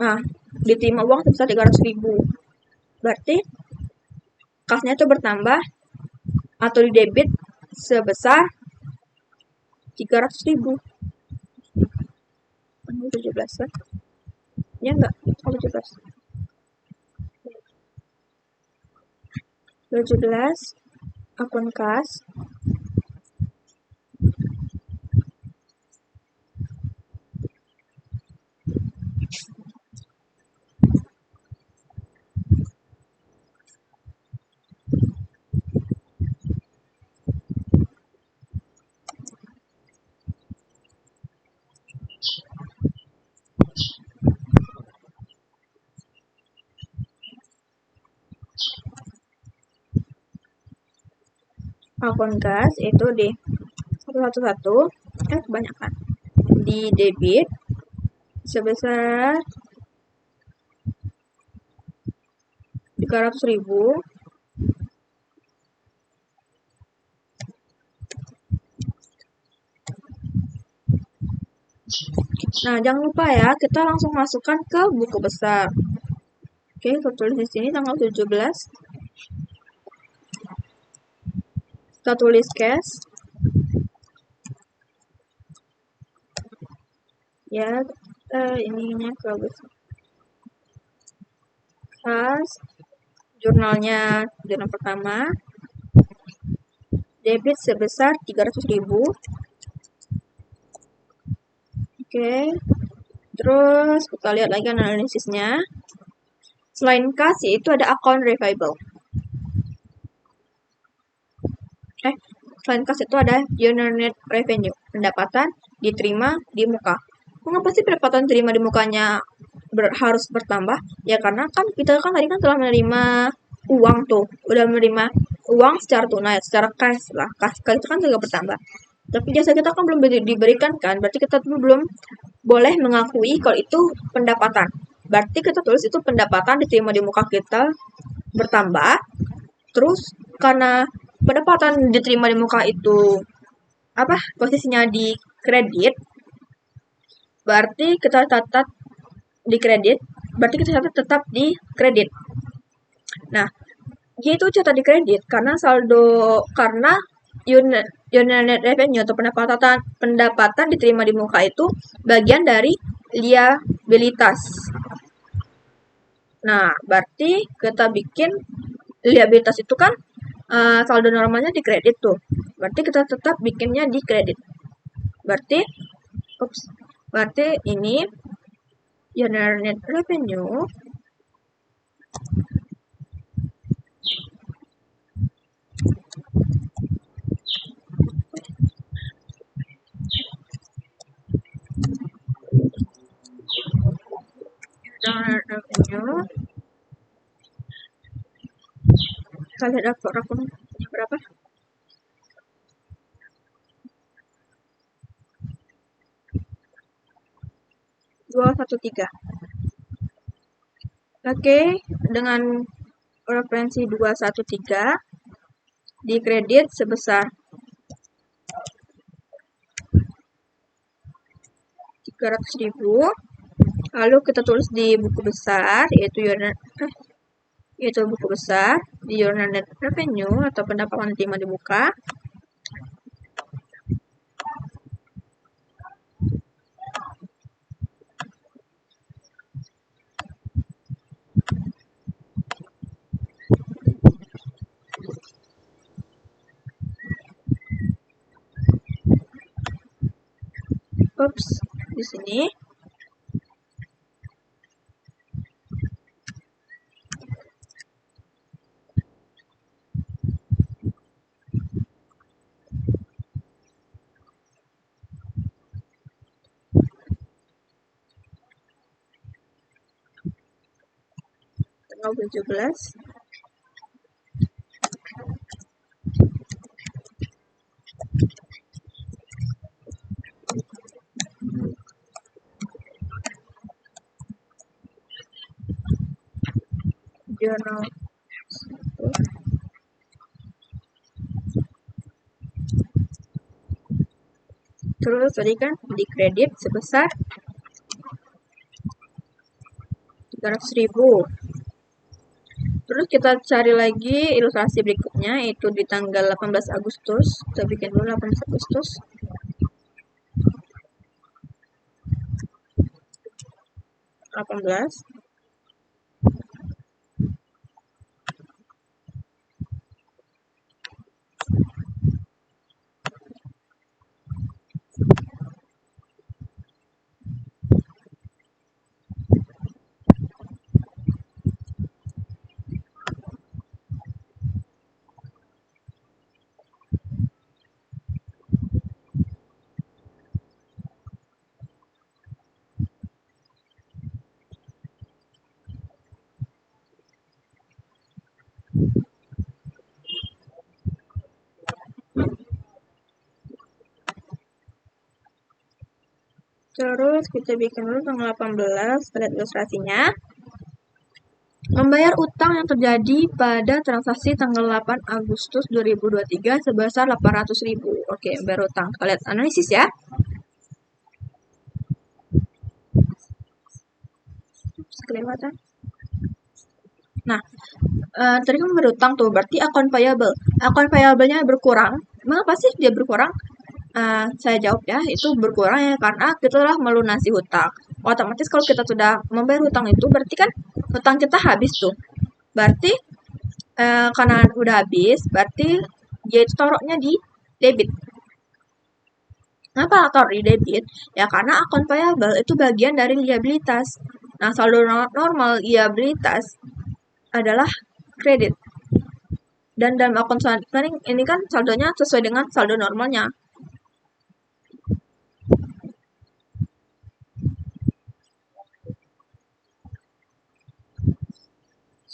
nah, diterima uang sebesar 300.000. Berarti kasnya itu bertambah atau di debit sebesar 300.000. 17 kan? Ya enggak? 17. 17 akun kas itu di 111 kebanyakan di debit sebesar 300.000. Nah, jangan lupa ya, kita langsung masukkan ke buku besar. Oke, kita tulis di sini tanggal 17. Kita tulis cash. Ya, ininya ke besar. Cash, jurnal pertama. Debit sebesar 300.000. Oke. Terus kita lihat lagi analisisnya. Selain kas, yaitu ada account receivable. Selain kas itu ada your net revenue, pendapatan diterima di muka. Mengapa sih pendapatan diterima di mukanya harus bertambah? Ya karena kan kita kan tadi kan telah menerima uang tuh, udah menerima uang secara tunai, secara cash lah. Cash itu kan juga bertambah. Tapi jasa kita kan belum diberikan kan, berarti kita tuh belum boleh mengakui kalau itu pendapatan. Berarti kita tulis itu pendapatan diterima di muka kita bertambah. Terus karena pendapatan diterima di muka itu posisinya di kredit, berarti kita catat di kredit, berarti kita catat tetap di kredit. Nah, dia itu catat di kredit karena unit net revenue atau pendapatan diterima di muka itu bagian dari liabilitas. Nah, berarti kita bikin liabilitas itu kan saldo normalnya di kredit tuh. Berarti kita tetap bikinnya di kredit. Berarti ini unit net revenue kita lihat akunnya berapa. Oke, dengan referensi 213 di kredit sebesar 300.000. Lalu kita tulis di buku besar, yaitu buku besar di unit net revenue atau pendapatan diterima di muka. Di sini tanggal 17. Jurnal terus tadi kan di kredit sebesar 300.000. Terus kita cari lagi ilustrasi berikutnya, itu di tanggal 18 Agustus. Kita bikin dulu 18 Agustus. Terus kita bikin dulu tanggal 18, kita lihat ilustrasinya. Membayar utang yang terjadi pada transaksi tanggal 8 Agustus 2023 sebesar 800.000. Oke, membayar utang. Kita lihat analisis ya. Kelewatan. Nah, tadi kan membayar utang tuh, berarti account payable. Account payable-nya berkurang. Mengapa sih dia berkurang? Saya jawab ya, itu berkurang ya karena kita telah melunasi hutang. Otomatis kalau kita sudah membayar hutang itu, berarti kan hutang kita habis tuh. Berarti karena udah habis, berarti dia itu taruhnya di debit. Kenapa taruh di debit? Ya karena account payable itu bagian dari liabilitas. Nah, saldo normal liabilitas adalah kredit. Dan dalam akun selanjutnya ini kan saldonya sesuai dengan saldo normalnya.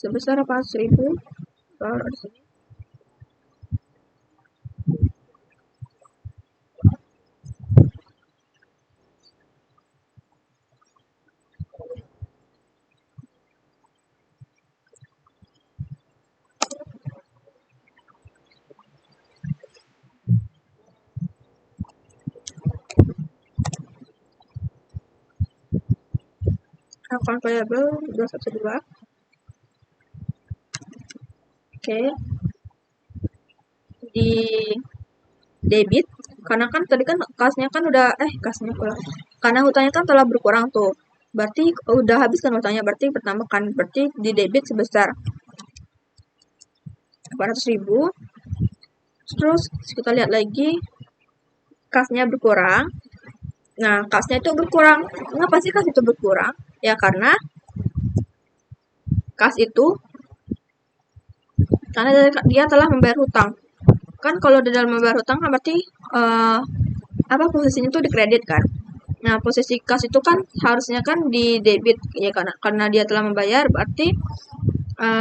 Sebesar 400.000. Taruh di sini. Account payable 212. Oke. Di debit karena kan tadi kan kasnya kan udah kasnya pula. Karena hutangnya kan telah berkurang tuh. Berarti udah habis kan hutangnya, berarti pertama kan berarti di debit sebesar 400.000. Terus kita lihat lagi kasnya berkurang. Nah, kasnya itu berkurang. Kenapa sih kas itu berkurang? Ya karena kas itu karena dia telah membayar hutang. Kan kalau di dalam membayar hutang kan berarti posisinya itu di kredit kan. Nah, posisi kas itu kan harusnya kan di debit ya karena dia telah membayar, berarti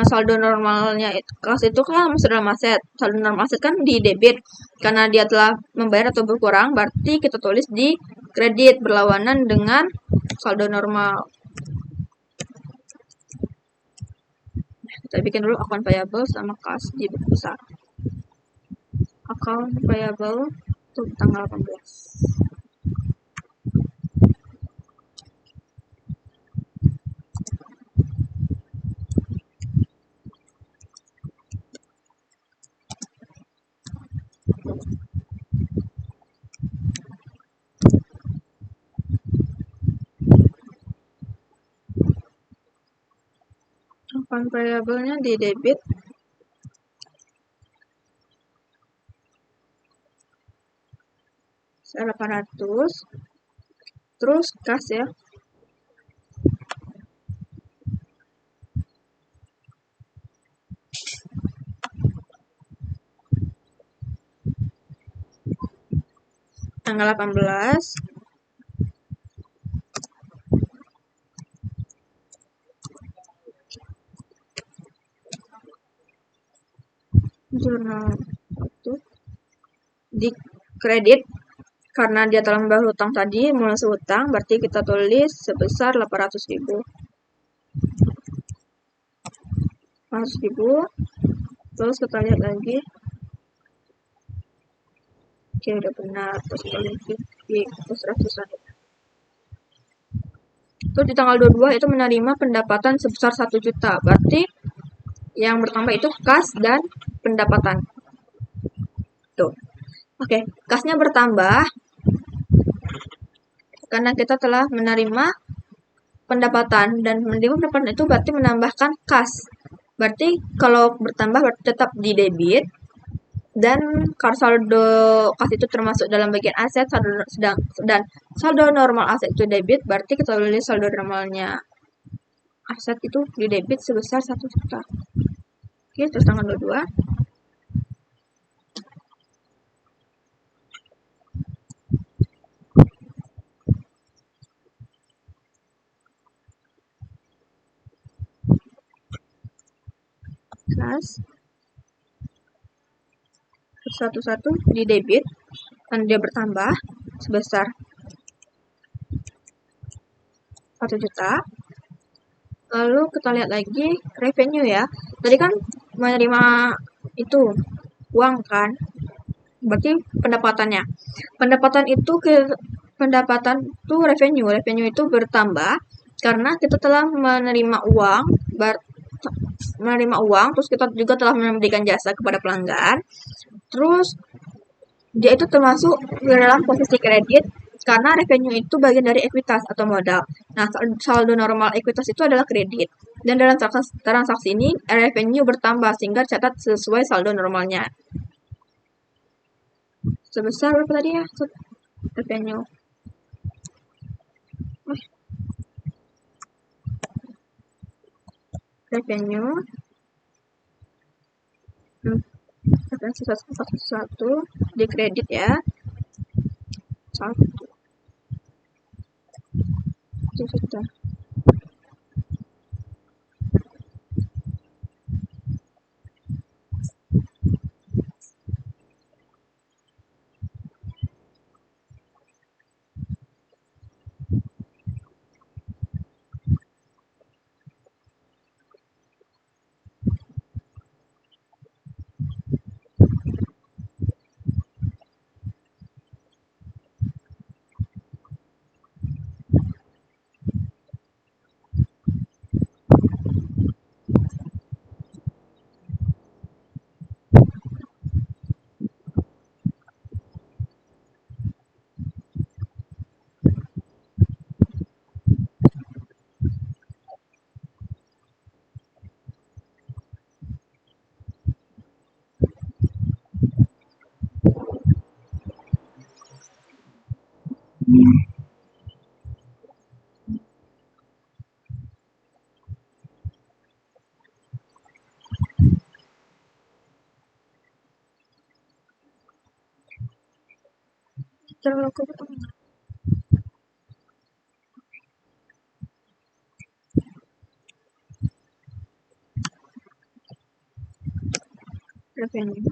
saldo normalnya kas itu kan masuk dalam aset. Saldo normal aset kan di debit. Karena dia telah membayar atau berkurang, berarti kita tulis di kredit berlawanan dengan saldo normal. Kita bikin dulu account payable sama kas di buku besar. Account payable untuk tanggal 18. Account payable-nya di debit. Saya 800. Terus kas ya. Tanggal 18. Jurnal itu di kredit karena dia telah membayar hutang tadi, melunasi hutang, berarti kita tulis sebesar 800.000. 800.000. Terus kita lihat lagi. Oke, udah benar. Terus terus 100-an. Terus di tanggal 22 itu menerima pendapatan sebesar 1 juta. Berarti Yang bertambah itu kas dan pendapatan. Tuh. Oke, kasnya bertambah karena kita telah menerima pendapatan, dan menerima pendapatan itu berarti menambahkan kas. Berarti kalau bertambah berarti tetap di debit, dan kalau saldo kas itu termasuk dalam bagian aset, dan saldo normal aset itu debit, berarti kita tulis saldo normalnya aset itu di debit sebesar 1 juta. Oke, terus tanggal 22. Kas 1 di debit, dan dia bertambah sebesar 1 juta. Lalu kita lihat lagi revenue ya. Tadi kan menerima itu uang kan, berarti pendapatannya. Pendapatan itu revenue itu bertambah karena kita telah menerima uang, terus kita juga telah memberikan jasa kepada pelanggan. Terus dia itu termasuk dalam posisi kredit karena revenue itu bagian dari ekuitas atau modal. Nah, saldo normal ekuitas itu adalah kredit. Dan dalam transaksi ini revenue bertambah sehingga catat sesuai saldo normalnya. Sebesar berapa tadi ya? Revenue. Revenue. Referensi 141 di kredit ya. 1 juta. Terlalu kepotong. Revenue.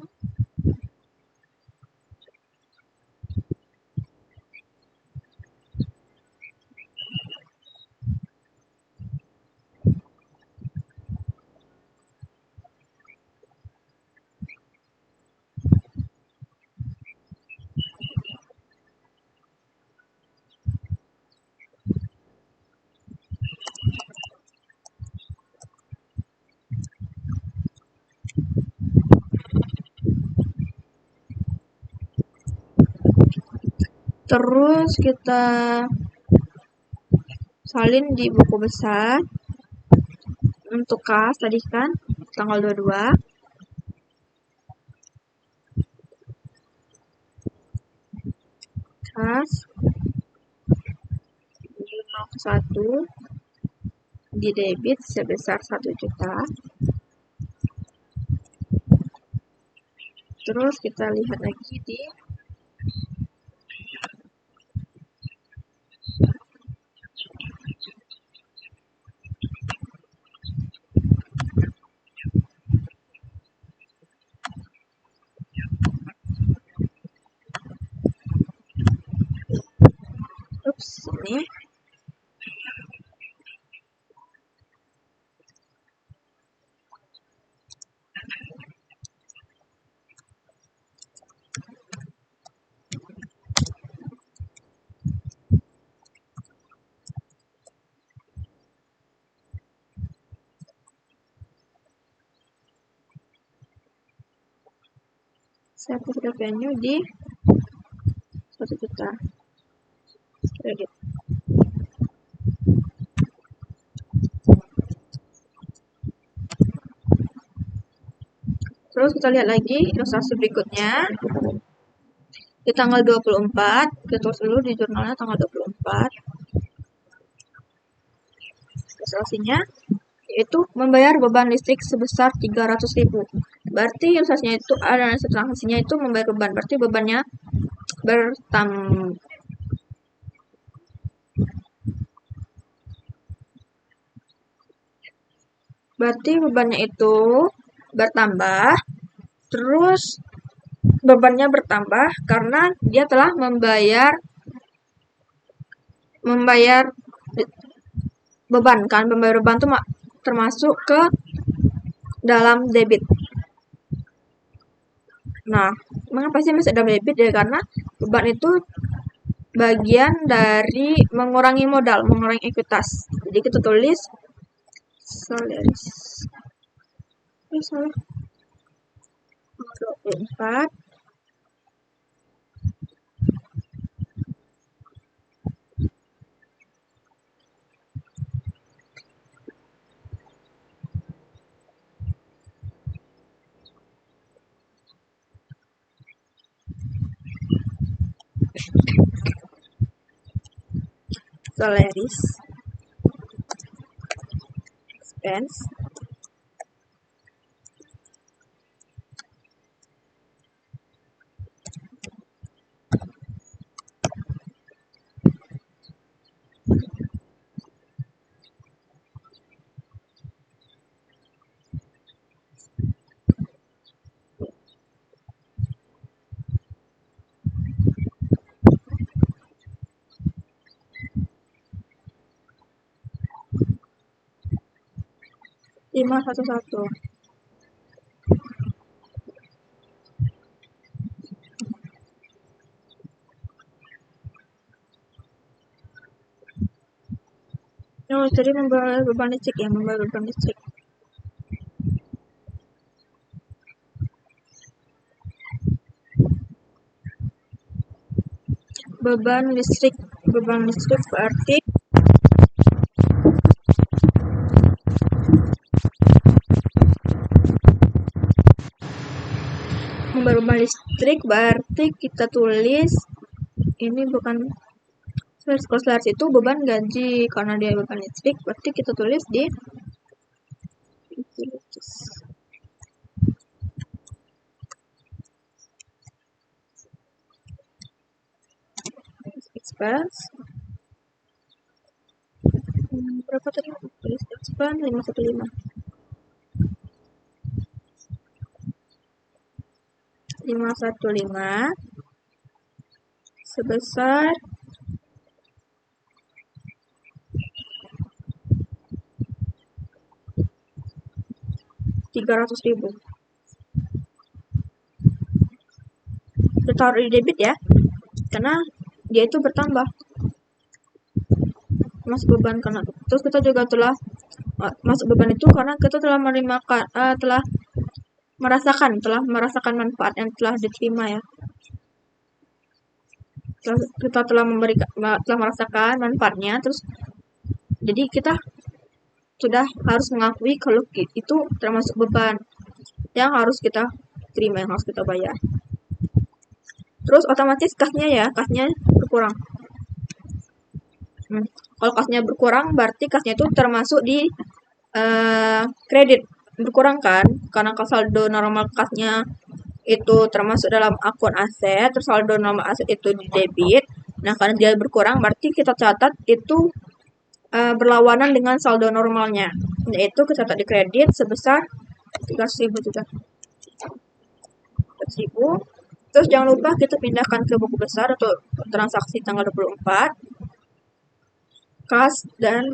Terus kita salin di buku besar. Untuk kas tadi kan tanggal 22. Kas 1 di debit sebesar 1 juta. Terus kita lihat lagi di ini. Saya sudah venue di 1 juta kredit. Terus kita lihat lagi ilustrasi berikutnya. Di tanggal 24, kita tulis dulu di jurnalnya tanggal 24. Ilustrasinya yaitu membayar beban listrik sebesar 300.000. Berarti ilustrasinya itu ada transaksinya itu membayar beban. Berarti bebannya itu bertambah, terus bebannya bertambah karena dia telah membayar beban kan. Membayar beban itu termasuk ke dalam debit. Nah, mengapa sih masuk dalam debit ya? Karena beban itu bagian dari mengurangi modal, mengurangi ekuitas. Jadi kita tulis salaries. Salah. 24. Salaries, expense, lima satu. Oh, tadi membayar beban listrik ya, membayar beban listrik. Beban listrik berarti membayar beban listrik berarti kita tulis ini bukan salaries itu beban gaji, karena dia beban listrik berarti kita tulis di utilities. Expense berapa tadi? Tulis expense 515. 515 sebesar 300.000. Kita taruh di debit ya, karena dia itu bertambah masuk beban. Karena terus kita juga telah masuk beban itu karena kita telah merasakan manfaat yang telah diterima ya. Kita telah merasakan manfaatnya, terus jadi kita sudah harus mengakui kalau itu termasuk beban yang harus kita terima, yang harus kita bayar. Terus otomatis kasnya berkurang. Kalau kasnya berkurang berarti kasnya itu termasuk di kredit berkurang kan, karena kalau saldo normal kasnya itu termasuk dalam akun aset, terus saldo normal aset itu di debit. Nah, karena dia berkurang berarti kita catat itu berlawanan dengan saldo normalnya, yaitu kita catat di kredit sebesar 300.000 juga. 300.000. Terus jangan lupa kita pindahkan ke buku besar atau transaksi tanggal 24. Kas dan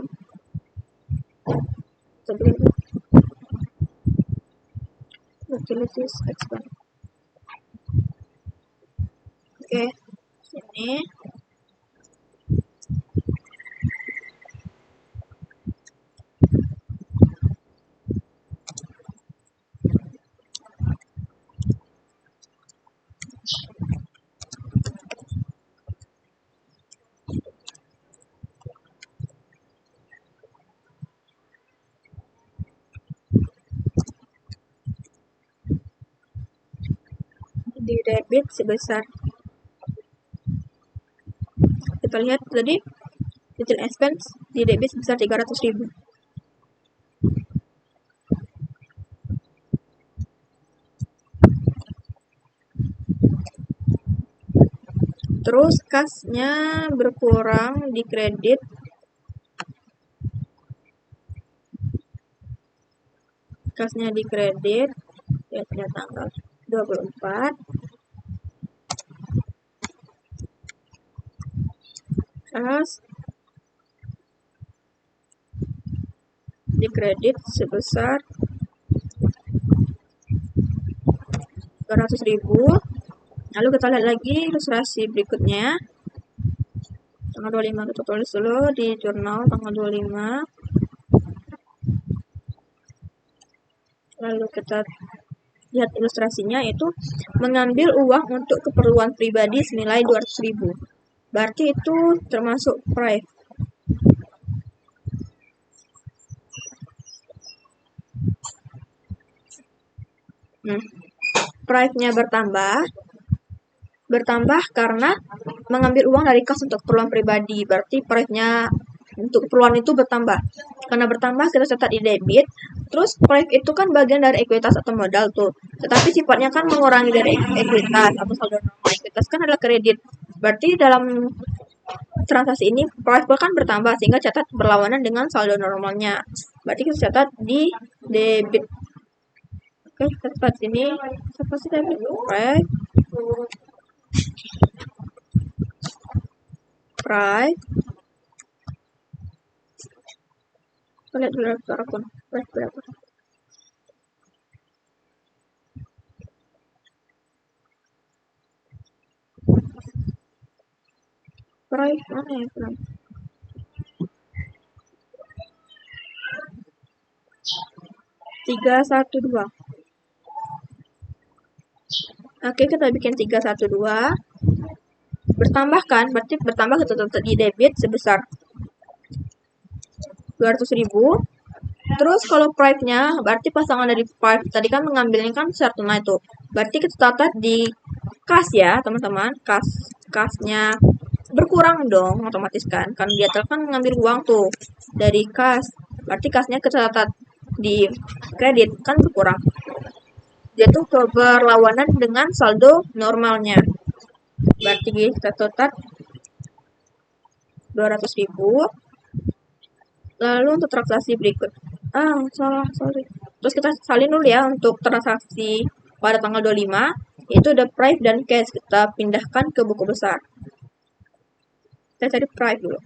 utilities expense. Oke, sini. di debit sebesar, kita lihat tadi detail expense di debit sebesar 300.000. Terus kasnya berkurang di kredit ya tanggal 24. Kas di kredit sebesar 200.000. Lalu kita lihat lagi ilustrasi berikutnya. Tanggal 25 kita tulis dulu di jurnal tanggal 25. Lalu kita lihat ilustrasinya, yaitu mengambil uang untuk keperluan pribadi senilai 200.000. Berarti itu termasuk price. Price-nya bertambah karena mengambil uang dari kas untuk keperluan pribadi. Berarti price-nya untuk keperluan itu bertambah. Karena bertambah kita catat di debit. Terus price itu kan bagian dari ekuitas atau modal tuh. Tetapi sifatnya kan mengurangi dari ekuitas atau saldo normal. Ekuitas kan adalah kredit. Berarti dalam transaksi ini price kan bertambah sehingga catat berlawanan dengan saldo normalnya. Berarti kita catat di debit. Oke, kita catat sini. Apa sih debit? Price. Kita lihat dulu secara pun. Price berapa? Price mana ya? Price. 312. Oke, kita bikin 312. Bertambahkan, berarti bertambah kita tetap di debit sebesar 200.000. Terus kalau price-nya, berarti pasangan dari price tadi kan mengambilnya kan secara tunai tuh. Berarti kita catat di kas ya, teman-teman. Kasnya berkurang dong, otomatis kan. Kan dia kan mengambil uang tuh dari kas. Berarti kasnya kita catat di kredit kan berkurang. Dia tuh berlawanan dengan saldo normalnya. Berarti kita catat 200.000. Lalu untuk transaksi berikut. Sorry. Terus kita salin dulu ya untuk transaksi pada tanggal 25. Itu ada price dan cash. Kita pindahkan ke buku besar. Kita cari price dulu.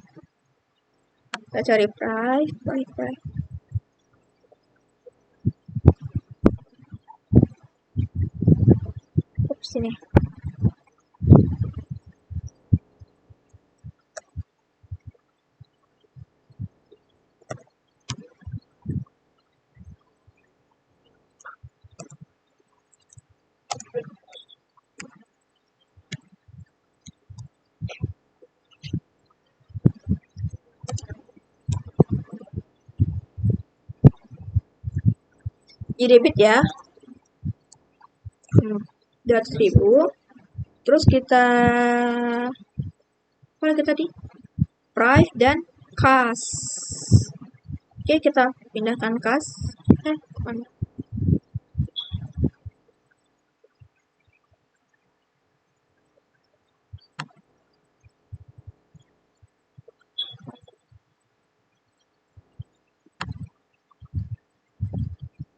Kita cari price. Sini. Di debit ya. 200.000. Terus kita apa lagi tadi? Price dan kas. Oke, kita pindahkan kas. Mana?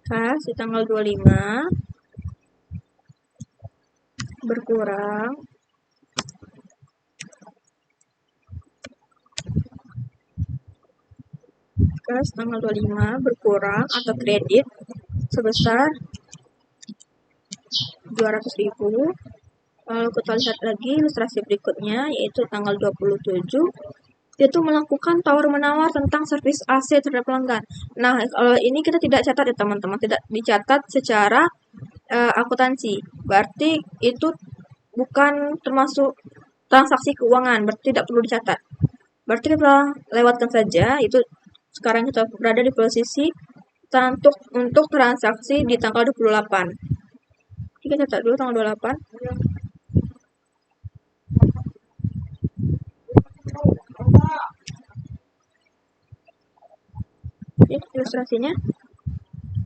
Kas di tanggal 25 berkurang kas tanggal 25 berkurang atau kredit sebesar 200.000. Lalu kita lihat lagi ilustrasi berikutnya, yaitu tanggal 27, yaitu melakukan tawar-menawar tentang servis AC terhadap pelanggan. Nah, kalau ini kita tidak catat ya teman-teman, tidak dicatat secara akuntansi. Berarti itu bukan termasuk transaksi keuangan, berarti tidak perlu dicatat. Berarti kita lewatkan saja. Itu sekarang kita berada di posisi untuk transaksi di tanggal 28. Kita catat dulu tanggal 28. Oke, ilustrasinya.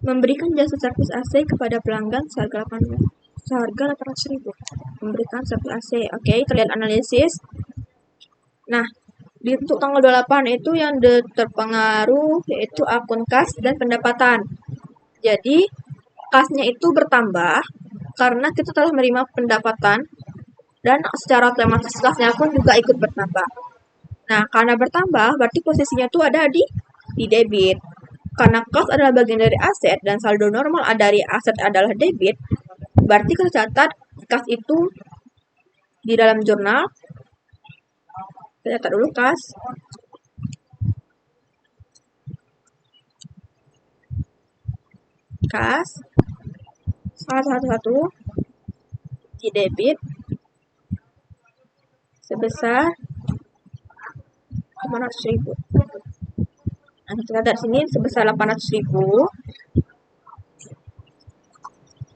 Memberikan jasa servis AC kepada pelanggan seharga 800.000. Memberikan servis AC. Oke, kita lihat analisis. Nah, di untuk tanggal 28 itu yang terpengaruh yaitu akun kas dan pendapatan. Jadi, kasnya itu bertambah karena kita telah menerima pendapatan dan secara otomatis kasnya pun juga ikut bertambah. Nah, karena bertambah berarti posisinya itu ada di debit. Karena kas adalah bagian dari aset dan saldo normal dari aset adalah debit, berarti kita catat kas itu di dalam jurnal. Kita catat dulu kas. Kas 111 di debit sebesar 800.000. Nah, kita catat sini sebesar 800.000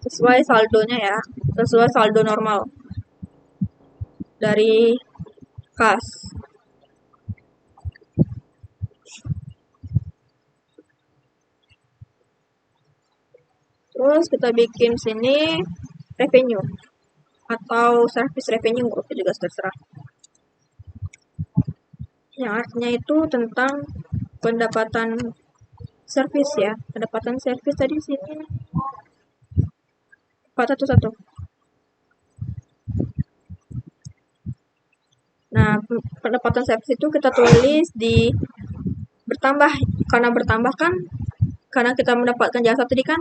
sesuai saldonya ya, sesuai saldo normal dari kas. Terus kita bikin sini revenue atau service revenue, oke juga terserah. Yang artinya itu tentang pendapatan service ya, pendapatan service tadi sini 411. Nah, pendapatan service itu kita tulis di bertambah, karena bertambah kan karena kita mendapatkan jasa tadi kan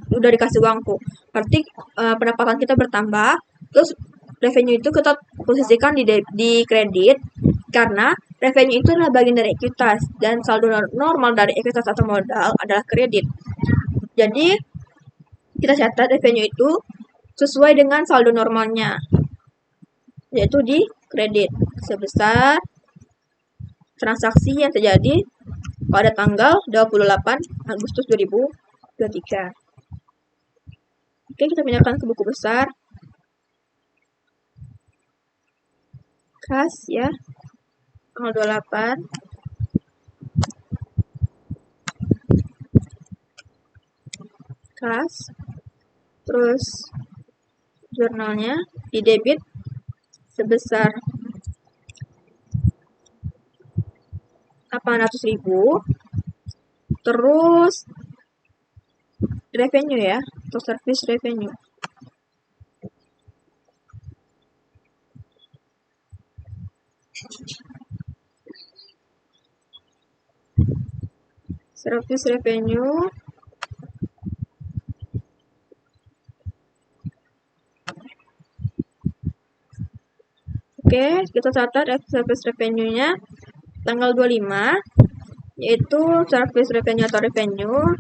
udah dikasih uangku. Berarti pendapatan kita bertambah, terus revenue itu kita posisikan di kredit karena revenue itu adalah bagian dari ekuitas dan saldo normal dari ekuitas atau modal adalah kredit. Jadi kita catat revenue itu sesuai dengan saldo normalnya, yaitu di kredit sebesar transaksi yang terjadi pada tanggal 28 Agustus 2023. Oke, kita pindahkan ke buku besar. Kas ya, tanggal 28. Kas. Terus jurnalnya di debit sebesar 800.000. Terus revenue ya, atau service revenue. Service revenue oke, kita catat service revenue-nya tanggal 25, yaitu service revenue atau revenue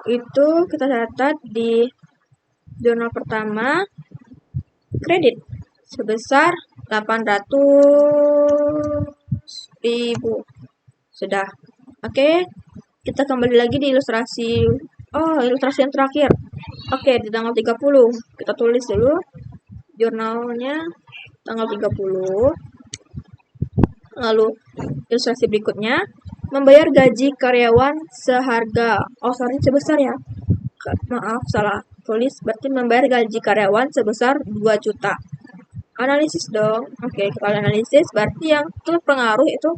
itu kita catat di jurnal pertama kredit sebesar 800.000. Sudah. Oke, kita kembali lagi di ilustrasi. Oh, ilustrasi yang terakhir. Oke, di tanggal 30. Kita tulis dulu jurnalnya tanggal 30. Lalu ilustrasi berikutnya, membayar gaji karyawan seharga, sebesar ya. Maaf, salah tulis, berarti membayar gaji karyawan sebesar 2 juta. Analisis dong. Oke, kalau analisis berarti yang terpengaruh itu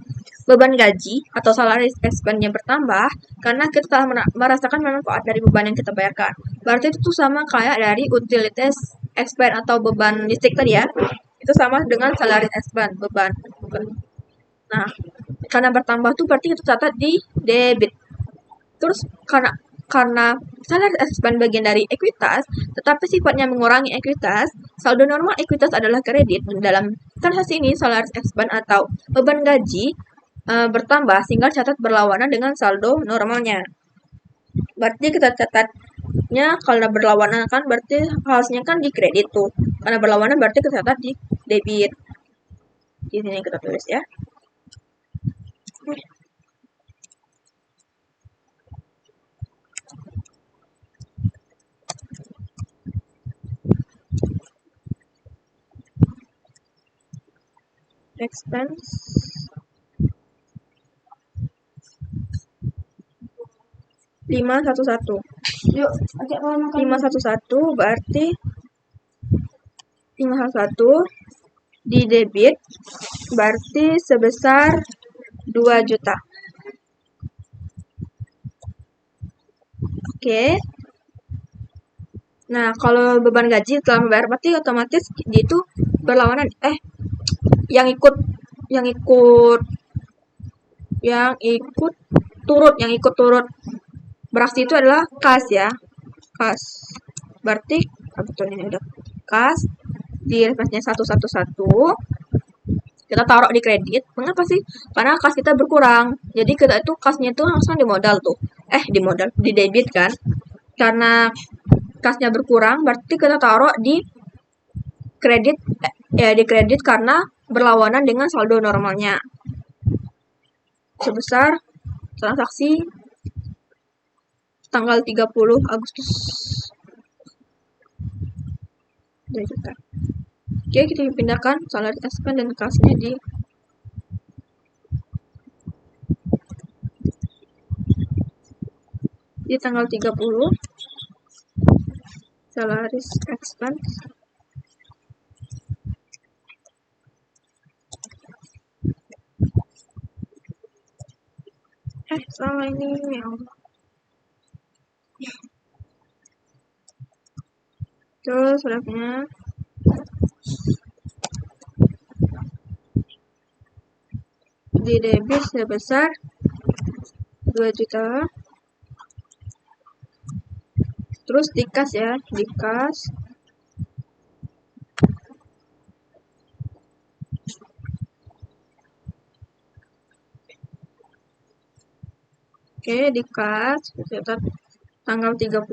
beban gaji atau salary expense-nya bertambah karena kita telah merasakan manfaat dari beban yang kita bayarkan. Berarti itu sama kayak dari utilities expense atau beban listrik tadi ya. Itu sama dengan salary expense, beban. Nah, karena bertambah tuh berarti kita catat di debit. Terus karena salary expense bagian dari ekuitas, tetapi sifatnya mengurangi ekuitas, saldo normal ekuitas adalah kredit. Dalam transaksi ini, salary expense atau beban gaji bertambah sehingga catat berlawanan dengan saldo normalnya. Berarti kita catat nya kalau berlawanan kan berarti harusnya kan di kredit tuh. Karena berlawanan berarti tercatat di debit. Di sini kita tulis ya. Expense 511. Yuk, ajak kawan makan. 511 berarti 511 di debit berarti sebesar 2 juta. Oke. Nah, kalau beban gaji telah membayar berarti otomatis dia itu berlawanan yang ikut turut beraksi itu adalah kas ya. Kas. Berarti betul ini udah kas di referensinya 111 kita taruh di kredit. Mengapa sih? Karena kas kita berkurang. Jadi kita itu kasnya itu langsung di modal tuh. Di debit kan. Karena kasnya berkurang berarti kita taruh di kredit di kredit karena berlawanan dengan saldo normalnya. Sebesar transaksi tanggal 30 Agustus. 2 juta. Oke, kita pindahkan salary expense dan kasnya di tanggal 30 salary expense salah ini ya Allah. Terus berapanya di debit sebesar 2 juta. Terus di kas ya, di kas oke, di kas catat tanggal 30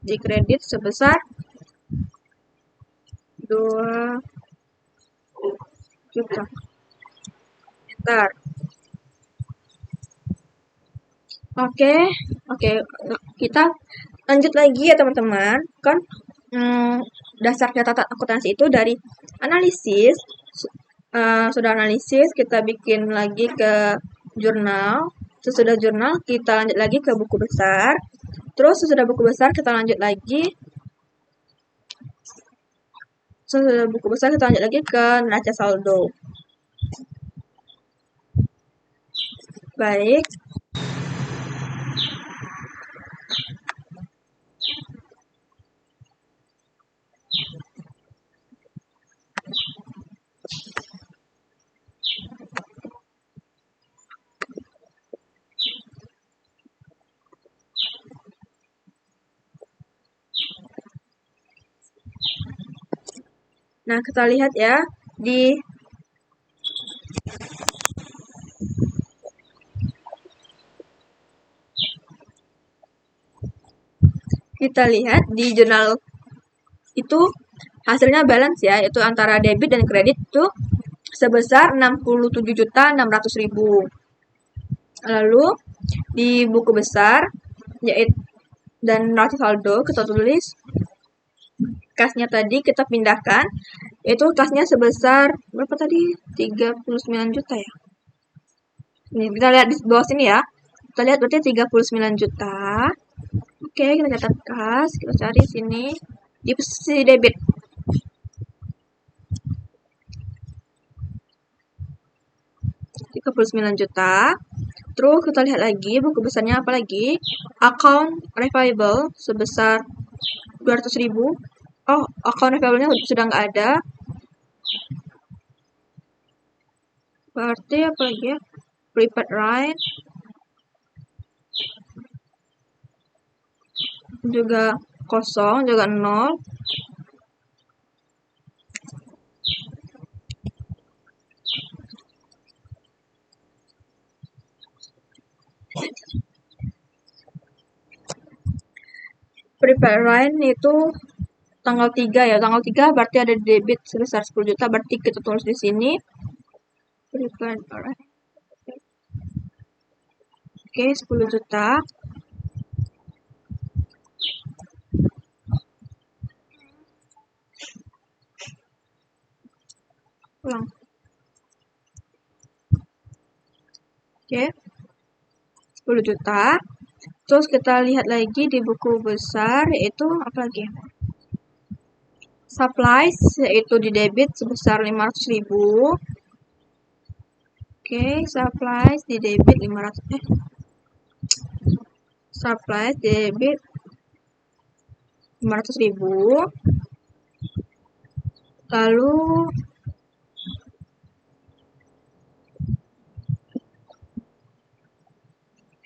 di kredit sebesar 2 juta. Bentar. Oke, kita lanjut lagi ya teman-teman. Kan dasar catatan akuntansi itu dari analisis. Sudah analisis, kita bikin lagi ke jurnal. Sesudah jurnal, kita lanjut lagi ke buku besar. Terus sesudah buku besar, kita lanjut lagi. Sesudah buku besar, kita lanjut lagi ke neraca saldo. Baik. Nah, kita lihat ya kita lihat di jurnal itu hasilnya balance ya, itu antara debit dan kredit itu sebesar 67.600.000. Lalu di buku besar yaitu dan neraca saldo kita tulis kasnya tadi kita pindahkan, yaitu kasnya sebesar berapa tadi? 39 juta ya. Ini kita lihat di bawah sini ya. Kita lihat berarti 39 juta. Oke, kita catat kas, kita cari sini di posisi debit. Rp39 juta. Terus kita lihat lagi buku besarnya apa lagi? Account receivable sebesar 200.000. Oh, account receivable-nya sudah nggak ada. Berarti apa lagi ya? Prepaid right. Juga kosong, juga 0. prepaid line itu tanggal 3 ya. Tanggal 3 berarti ada debit sebesar 10 juta. Berarti kita tulis di sini. Prepaid line. Oke, 10 juta. Ulang. Oke. 10 juta. Terus kita lihat lagi di buku besar, yaitu apa lagi? Supplies, yaitu di debit sebesar 500.000. Oke, supplies di debit 500. Supplies di debit 500.000. Lalu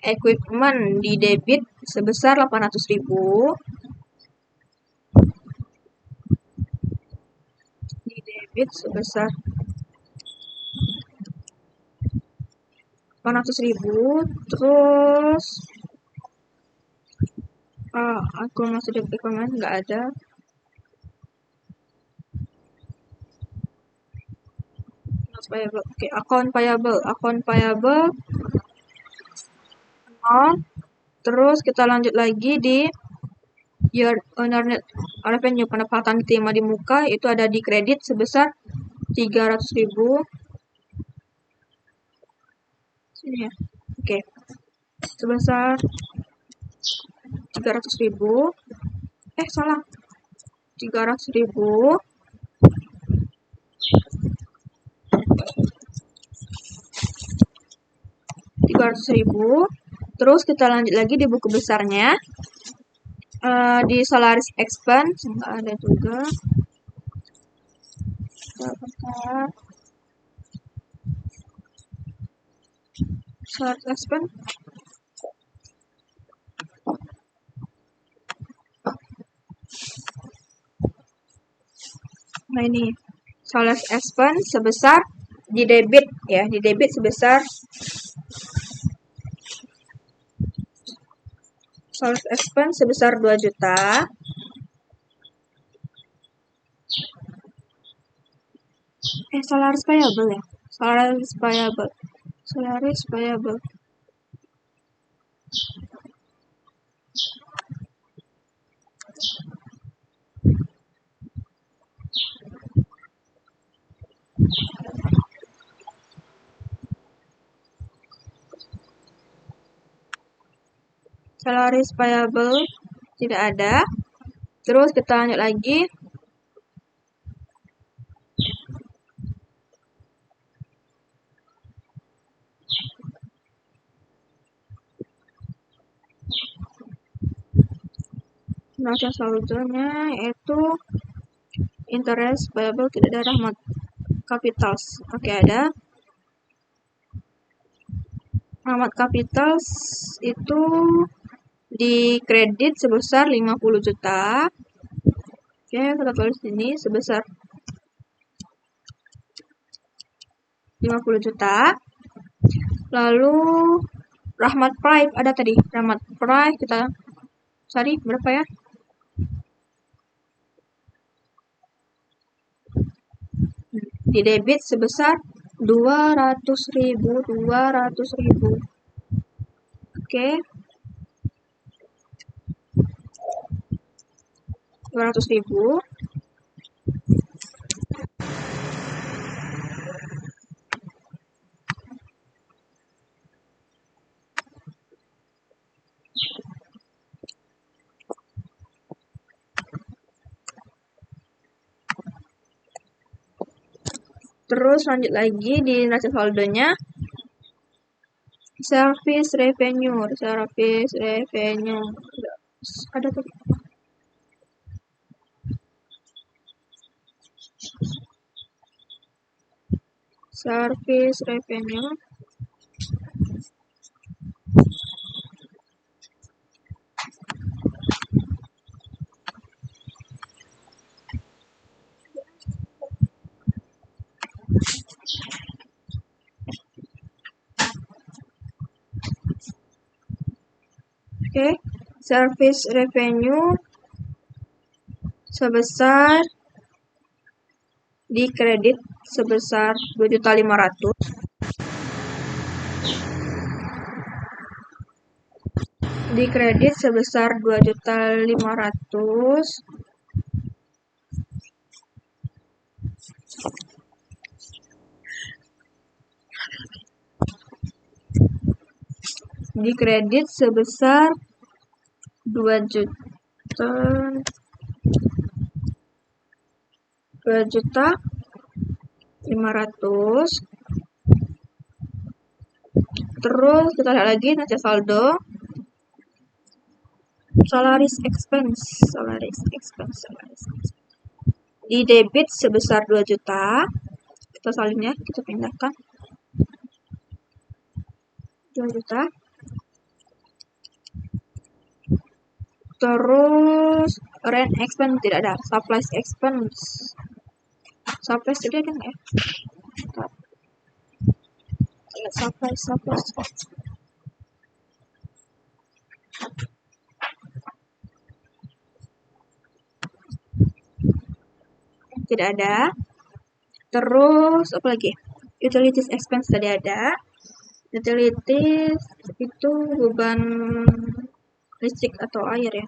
equipment di debit sebesar 800.000. Di debit sebesar 800.000. Terus aku masih di equipment nggak ada. Payable. Oke, account payable 0. Terus kita lanjut lagi di year owner net revenue, pendapatan diterima di muka, itu ada di kredit sebesar 300.000. Sini ya. Oke. Sebesar 300.000. Salah. 300.000. Terus kita lanjut lagi di buku besarnya. Di salaries expense nggak ada juga. Salaries expense. Nah ini salaries expense sebesar di debit ya, di debit sebesar salaries expense sebesar 2 juta. Salaries payable ya. Salaries payable. Salaries payable tidak ada. Terus kita lanjut lagi. Neraca saldonya yaitu interest payable tidak ada. Rahmat capitals. Oke, ada. Rahmat capitals itu di kredit sebesar 50 juta. Oke, kita tulis sini sebesar 50 juta. Lalu Rahmat Prime ada tadi. Rahmat Prime kita cari berapa ya? Di debit sebesar 200.000. Oke. 200.000. Terus lanjut lagi di neraca saldonya. Service revenue. Ada tuh. Service revenue. Oke, service revenue sebesar di kredit sebesar 2.500.000. Di kredit sebesar 2.500.000. Di kredit sebesar 2.500.000. Terus kita lihat lagi neraca saldo. Salaries expense. Di debit sebesar 2 juta. Kita salin ya, kita pindahkan. 2 juta. Terus rent expense tidak ada. Supplies expense. Supplies tidak ada nggak ya? Supplies. Tidak ada. Terus apa lagi? Utilities expense tadi ada. Utilities itu beban listrik atau air ya.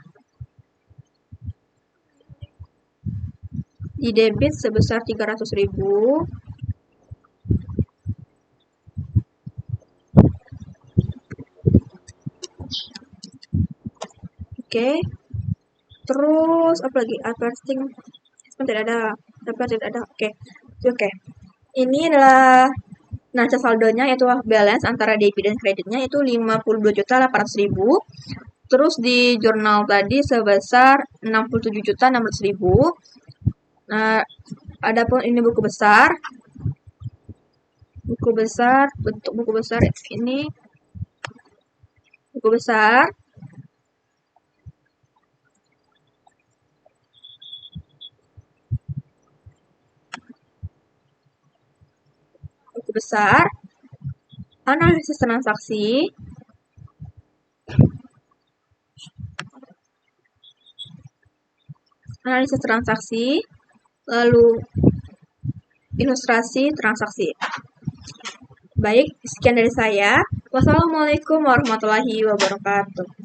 Di debit sebesar 300.000. Oke. Terus apa lagi? Advertising tidak ada. Oke. Ini adalah neraca saldonya, yaitu balance antara debit dan kreditnya itu 52.800.000. Terus di jurnal tadi sebesar 67.600.000. Nah, adapun ini buku besar. Bentuk buku besar ini buku besar. Analisis transaksi, lalu ilustrasi transaksi. Baik, sekian dari saya. Wassalamualaikum warahmatullahi wabarakatuh.